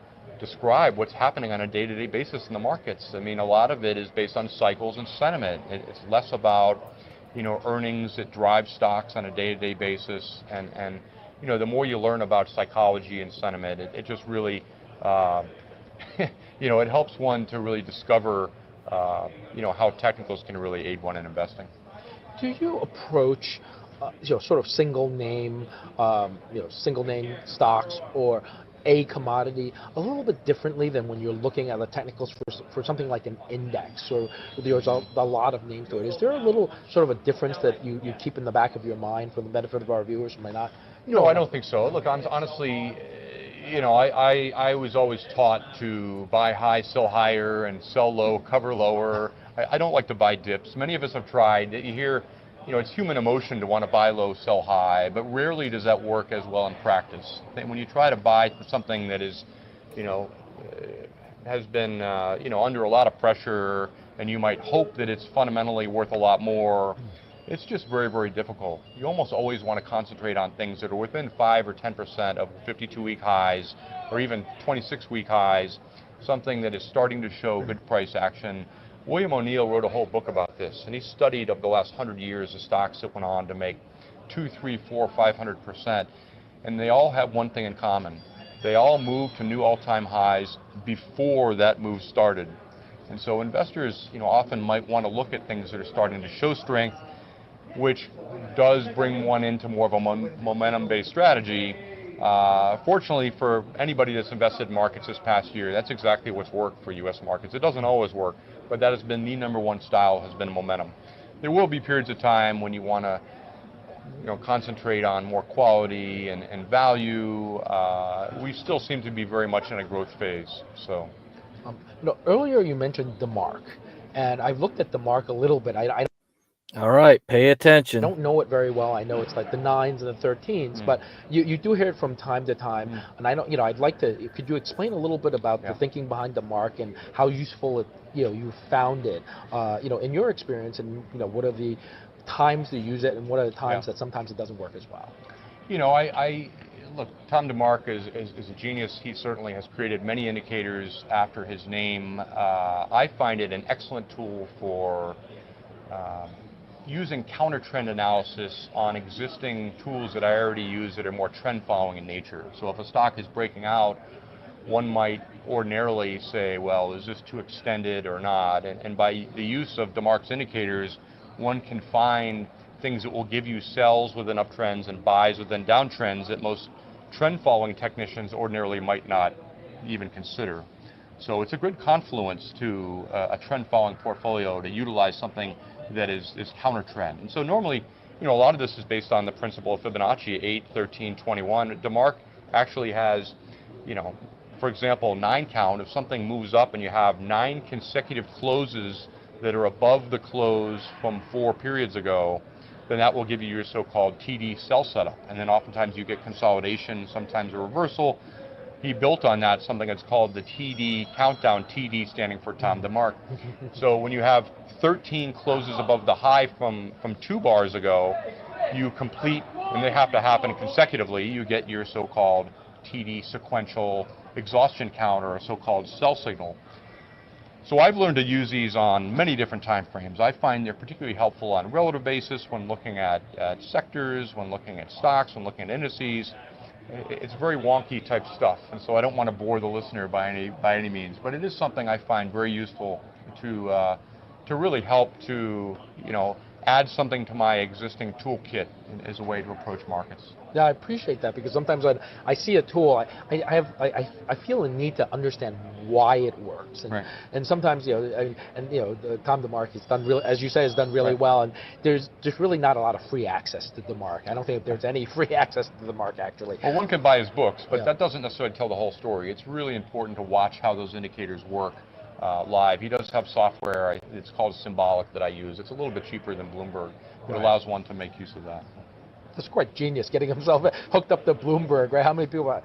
E: describe what's happening on a day-to-day basis in the markets. I mean, a lot of it is based on cycles and sentiment. It's less about, earnings that drive stocks on a day-to-day basis, and the more you learn about psychology and sentiment, it just really it helps one to really discover, how technicals can really aid one in investing.
C: Do you approach, sort of single name stocks or a commodity a little bit differently than when you're looking at the technicals for something like an index, or there's a lot of names to it? Is there a little sort of a difference that you keep in the back of your mind for the benefit of our viewers who might not?
E: No, I don't think so. Look, honestly, I was always taught to buy high, sell higher, and sell low, cover lower. I don't like to buy dips. Many of us have tried. You hear, it's human emotion to want to buy low, sell high, but rarely does that work as well in practice. When you try to buy something that is, has been, under a lot of pressure, and you might hope that it's fundamentally worth a lot more, it's just very, very difficult. You almost always want to concentrate on things that are within 5 or 10% of 52-week highs, or even 26-week highs, something that is starting to show good price action. William O'Neill wrote a whole book about this, and he studied over the last 100 years the stocks that went on to make 2, 3, 4, 500%, and they all have one thing in common. They all moved to new all-time highs before that move started. And so investors, often might want to look at things that are starting to show strength, which does bring one into more of a momentum-based strategy. Fortunately for anybody that's invested in markets this past year, that's exactly what's worked for U.S. markets. It doesn't always work, but that has been the number one style, has been momentum. There will be periods of time when you want to concentrate on more quality and value. We still seem to be very much in a growth phase. So,
C: earlier you mentioned the mark, and I've looked at the mark a little bit.
J: All right, pay attention.
C: I don't know it very well. I know it's like the 9s and the 13s, but you do hear it from time to time. And I don't, I'd like to. Could you explain a little bit about the thinking behind the mark and how useful it, you found it, in your experience, and what are the times to use it, and what are the times that sometimes it doesn't work as well?
E: Look, Tom DeMark is a genius. He certainly has created many indicators after his name. I find it an excellent tool for using counter-trend analysis on existing tools that I already use that are more trend-following in nature. So if a stock is breaking out, one might ordinarily say, well, is this too extended or not? And by the use of DeMark's indicators, one can find things that will give you sells within uptrends and buys within downtrends that most trend-following technicians ordinarily might not even consider. So it's a good confluence to a trend-following portfolio to utilize something that is counter-trend. And so normally, a lot of this is based on the principle of Fibonacci, 8, 13, 21. DeMark actually has, for example, 9 count. If something moves up and you have 9 consecutive closes that are above the close from 4 periods ago, then that will give you your so-called TD sell setup. And then oftentimes you get consolidation, sometimes a reversal. he built on that something that's called the TD countdown, TD standing for Tom DeMark. So when you have 13 closes above the high from 2 bars ago, you complete, and they have to happen consecutively, you get your so-called TD sequential exhaustion count, or a so-called sell signal. So I've learned to use these on many different time frames. I find they're particularly helpful on a relative basis when looking at sectors, when looking at stocks, when looking at indices. It's very wonky type stuff, and so I don't want to bore the listener by any means, but it is something I find very useful to really help to, you know, add something to my existing toolkit as a way to approach markets.
C: Yeah, I appreciate that, because sometimes when I see a tool, I feel a need to understand why it works, and,
E: right.
C: and sometimes, you know, Tom DeMark has done really, as you say, has done really
E: right.
C: well, and there's really not a lot of free access to DeMark. I don't think there's any free access to DeMark actually.
E: Well, one can buy his books, but
C: yeah.
E: that doesn't necessarily tell the whole story. It's really important to watch how those indicators work live. He does have software, it's called Symbolic, that I use. It's a little bit cheaper than Bloomberg. It
C: Right.
E: allows one to make use of that.
C: That's quite genius, getting himself hooked up to Bloomberg, right? How many people,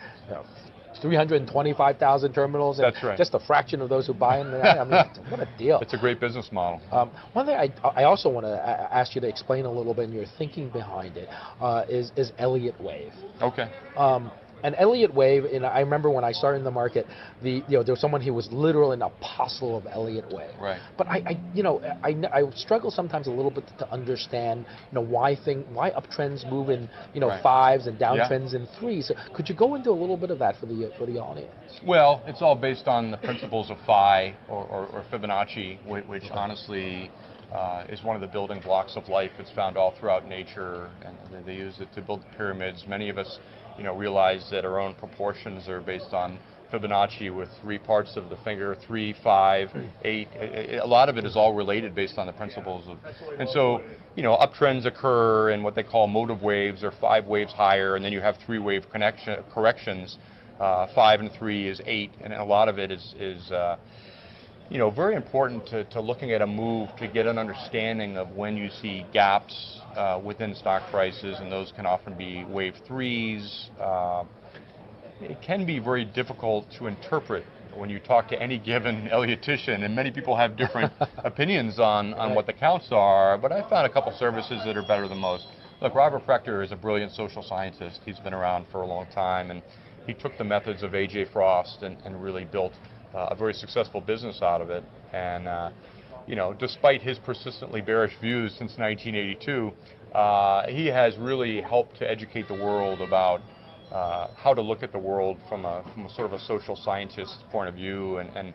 C: 325,000 terminals, and
E: that's right.
C: just a fraction of those who buy them. I mean, what a deal.
E: It's a great business model.
C: One thing I also want to ask you to explain a little bit in your thinking behind it is Elliott Wave.
E: Okay.
C: And Elliott Wave, and I remember when I started in the market, there was someone who was literally an apostle of Elliott Wave.
E: Right.
C: But I struggle sometimes a little bit to understand, why uptrends move in,
E: right.
C: 5s and downtrends in 3s. So could you go into a little bit of that for the audience?
E: Well, it's all based on the principles of phi or Fibonacci, which honestly is one of the building blocks of life. It's found all throughout nature, and they use it to build pyramids. Many of us, realize that our own proportions are based on Fibonacci, with 3 parts of the finger, 3, 5, 8. A lot of it is all related based on the principles of, and so, uptrends occur in what they call motive waves, or 5 waves higher, and then you have 3 wave corrections. 5 and 3 is 8, and a lot of it is very important to looking at a move to get an understanding of when you see gaps within stock prices, and those can often be wave 3s. It can be very difficult to interpret when you talk to any given Elliottician, and many people have different opinions on what the counts are, but I found a couple services that are better than most. Look, Robert Prechter is a brilliant social scientist. He's been around for a long time, and he took the methods of A.J. Frost and really built a very successful business out of it. And despite his persistently bearish views since 1982, he has really helped to educate the world about how to look at the world from a sort of a social scientist point of view. And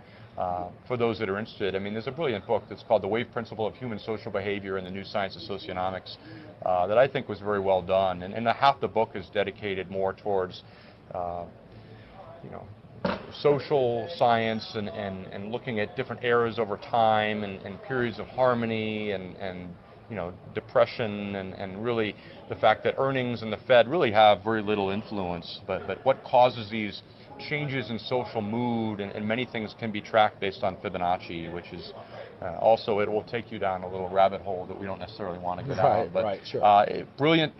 E: for those that are interested, I mean, there's a brilliant book that's called The Wave Principle of Human Social Behavior in the New Science of Socionomics that I think was very well done. And half the book is dedicated more towards social science and looking at different eras over time and periods of harmony and depression and really the fact that earnings and the Fed really have very little influence, but what causes these changes in social mood, and many things can be tracked based on Fibonacci, which is also, it will take you down a little rabbit hole that we don't necessarily want to go down. But
C: sure.
E: Brilliant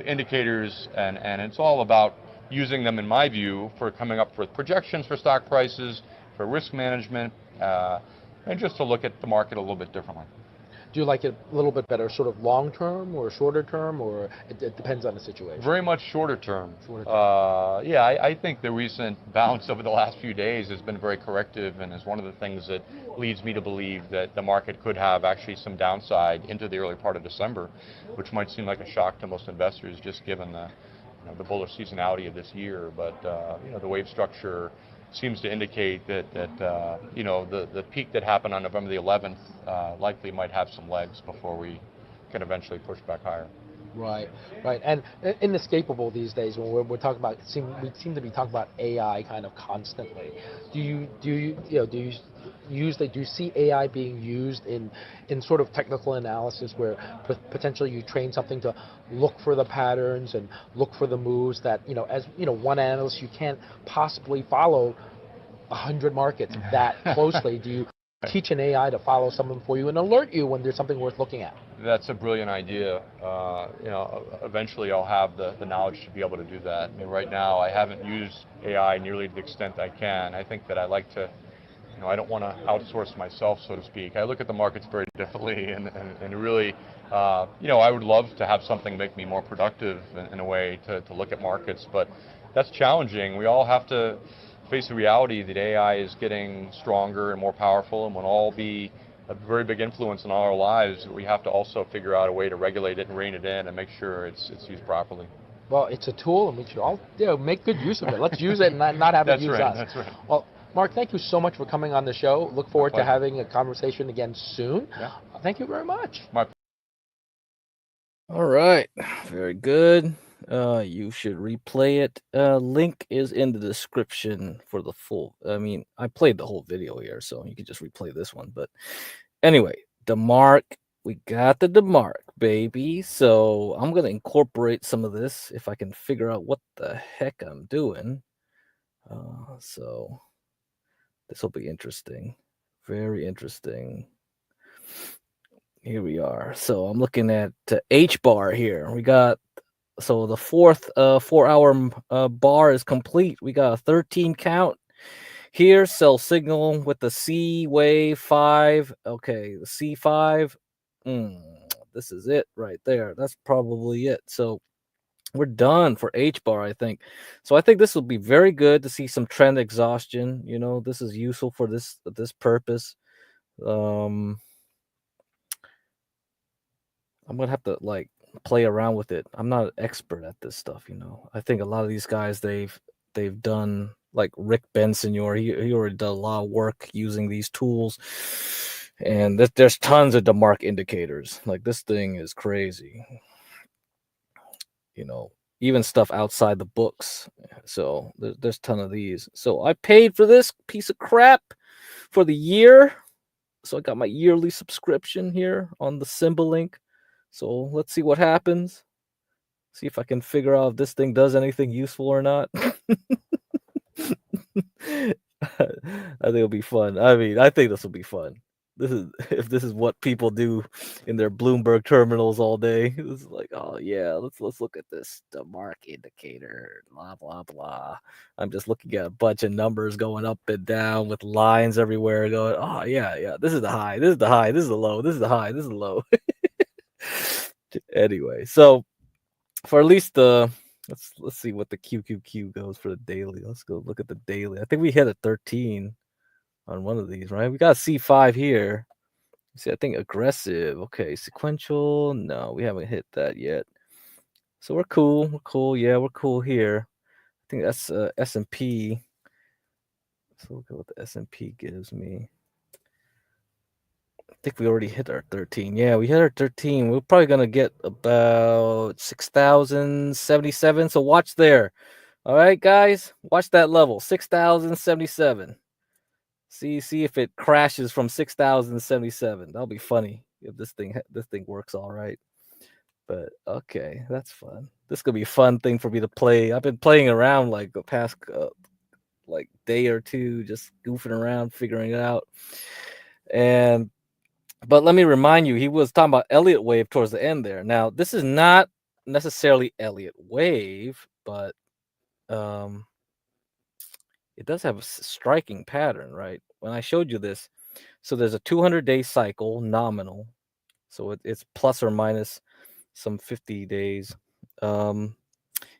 E: indicators, and it's all about using them, in my view, for coming up with projections for stock prices, for risk management, and just to look at the market a little bit differently.
C: Do you like it a little bit better sort of long term or shorter term, or it depends on the situation?
E: Very much shorter term. Yeah, I think the recent bounce over the last few days has been very corrective, and is one of the things that leads me to believe that the market could have actually some downside into the early part of December, which might seem like a shock to most investors just given the bullish seasonality of this year. But the wave structure seems to indicate that the peak that happened on November the 11th likely might have some legs before we can eventually push back higher.
C: Right. And inescapable these days when we're talking about, we seem to be talking about AI kind of constantly. Do you see AI being used in sort of technical analysis where potentially you train something to look for the patterns and look for the moves that, as one analyst, you can't possibly follow 100 markets that closely? Do you teach an AI to follow something for you and alert you when there's something worth looking at.
E: That's a brilliant idea. Eventually I'll have the knowledge to be able to do that. I mean, right now I haven't used AI nearly to the extent I can. I think that I like to, I don't want to outsource myself, so to speak. I look at the markets very differently, and really, I would love to have something make me more productive in a way to look at markets, but that's challenging. We all have to face the reality that AI is getting stronger and more powerful and will all be a very big influence in all our lives. We have to also figure out a way to regulate it and rein it in and make sure it's used properly.
C: Well, it's a tool, and we should all make good use of it. Let's use it and not have it use us.
E: That's right.
C: Well, Mark, thank you so much for coming on the show. Look forward to having a conversation again soon.
E: Yeah.
C: Thank you very much.
J: All right, very good. You should replay it. Link is in the description for the full. I mean, I played the whole video here, so you can just replay this one. But anyway, DeMark, we got the DeMark, baby. So I'm gonna incorporate some of this if I can figure out what the heck I'm doing. So this will be interesting, very interesting. Here we are. So I'm looking at H bar here. We got, so the fourth 4-hour bar is complete. We got a 13 count here. Sell signal with the C wave 5. Okay, the C5. This is it right there. That's probably it. So we're done for H bar, I think. So I think this will be very good to see some trend exhaustion. This is useful for this purpose. I'm gonna have to play around with it. I'm not an expert at this stuff, I think a lot of these guys they've done, like Rick Benson, he already did a lot of work using these tools, and there's tons of DeMark indicators. Like, this thing is crazy. Even stuff outside the books. So there's a ton of these. So I paid for this piece of crap for the year. So I got my yearly subscription here on the symbol link. So let's see what happens. See if I can figure out if this thing does anything useful or not. I think it'll be fun. I mean, I think this will be fun. If this is what people do in their Bloomberg terminals all day. This is like, oh yeah, let's look at this DeMark indicator, blah blah blah. I'm just looking at a bunch of numbers going up and down with lines everywhere, going, oh yeah, this is the high, this is the high, this is the low, this is the high, this is the low. Anyway, so for at least let's see what the QQQ goes for the daily. Let's go look at the daily. I think we hit a 13 on one of these, right? We got C5 here. See, I think aggressive. Okay, sequential. No, we haven't hit that yet. So we're cool. We're cool. Yeah, we're cool here. I think that's S&P. So look at what the S&P gives me. I think we already hit our 13. Yeah, we hit our 13. We're probably gonna get about 6,077. So watch there. All right, guys, watch that level, 6,077. See if it crashes from 6,077. That'll be funny if this thing works all right. But okay, that's fun. This could be a fun thing for me to play. I've been playing around like the past day or two, just goofing around, figuring it out. But let me remind you, he was talking about Elliott wave towards the end there. Now, this is not necessarily Elliott wave, but it does have a striking pattern, right? When I showed you this, so there's a 200-day cycle, nominal. So it's plus or minus some 50 days. And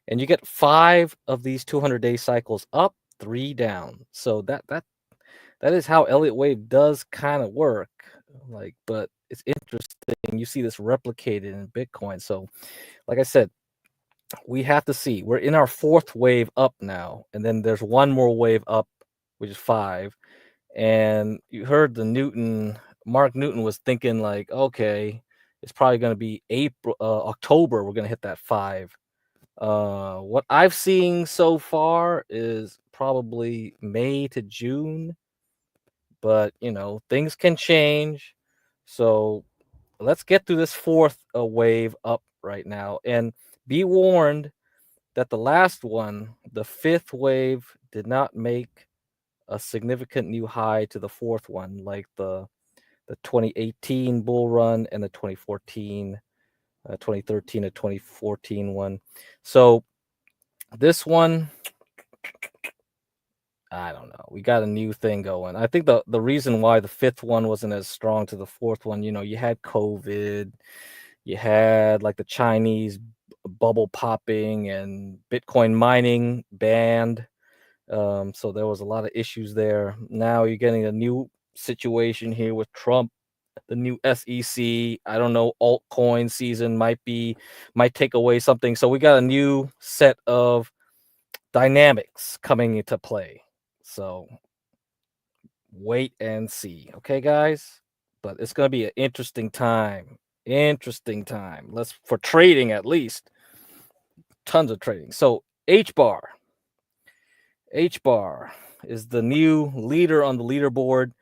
J: you get 5 of these 200-day cycles up, 3 down. So that is how Elliott wave does kind of work. But it's interesting. You see this replicated in Bitcoin. So like I said, we have to see. We're in our 4th wave up now, and then there's one more wave up, which is 5. And you heard Mark Newton was thinking like, okay, it's probably going to be October. We're going to hit that 5. What I've seen so far is probably May to June, but things can change. So let's get through this 4th wave up right now, and be warned that the last one, the 5th wave, did not make a significant new high to the fourth one, like the 2018 bull run and the 2013 to 2014 one. So this one, I don't know. We got a new thing going. I think the reason why the fifth one wasn't as strong to the fourth one, you had COVID, you had like the Chinese bubble popping and Bitcoin mining banned. So there was a lot of issues there. Now you're getting a new situation here with Trump, the new SEC. I don't know, altcoin season might take away something. So we got a new set of dynamics coming into play. So wait and see. Okay, guys? But it's going to be an interesting time. Let's for trading at least. Tons of trading. So H-bar is the new leader on the leaderboard.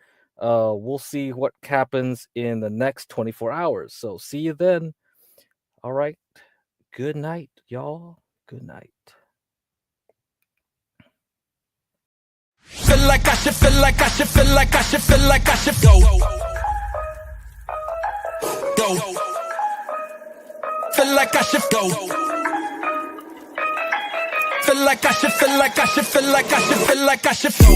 J: We'll see what happens in the next 24 hours. So see you then. All right. Good night, y'all. Good night.
H: Feel like I should go. Feel like I should go. Feel like I should go. Feel like I should go. Feel like I should go.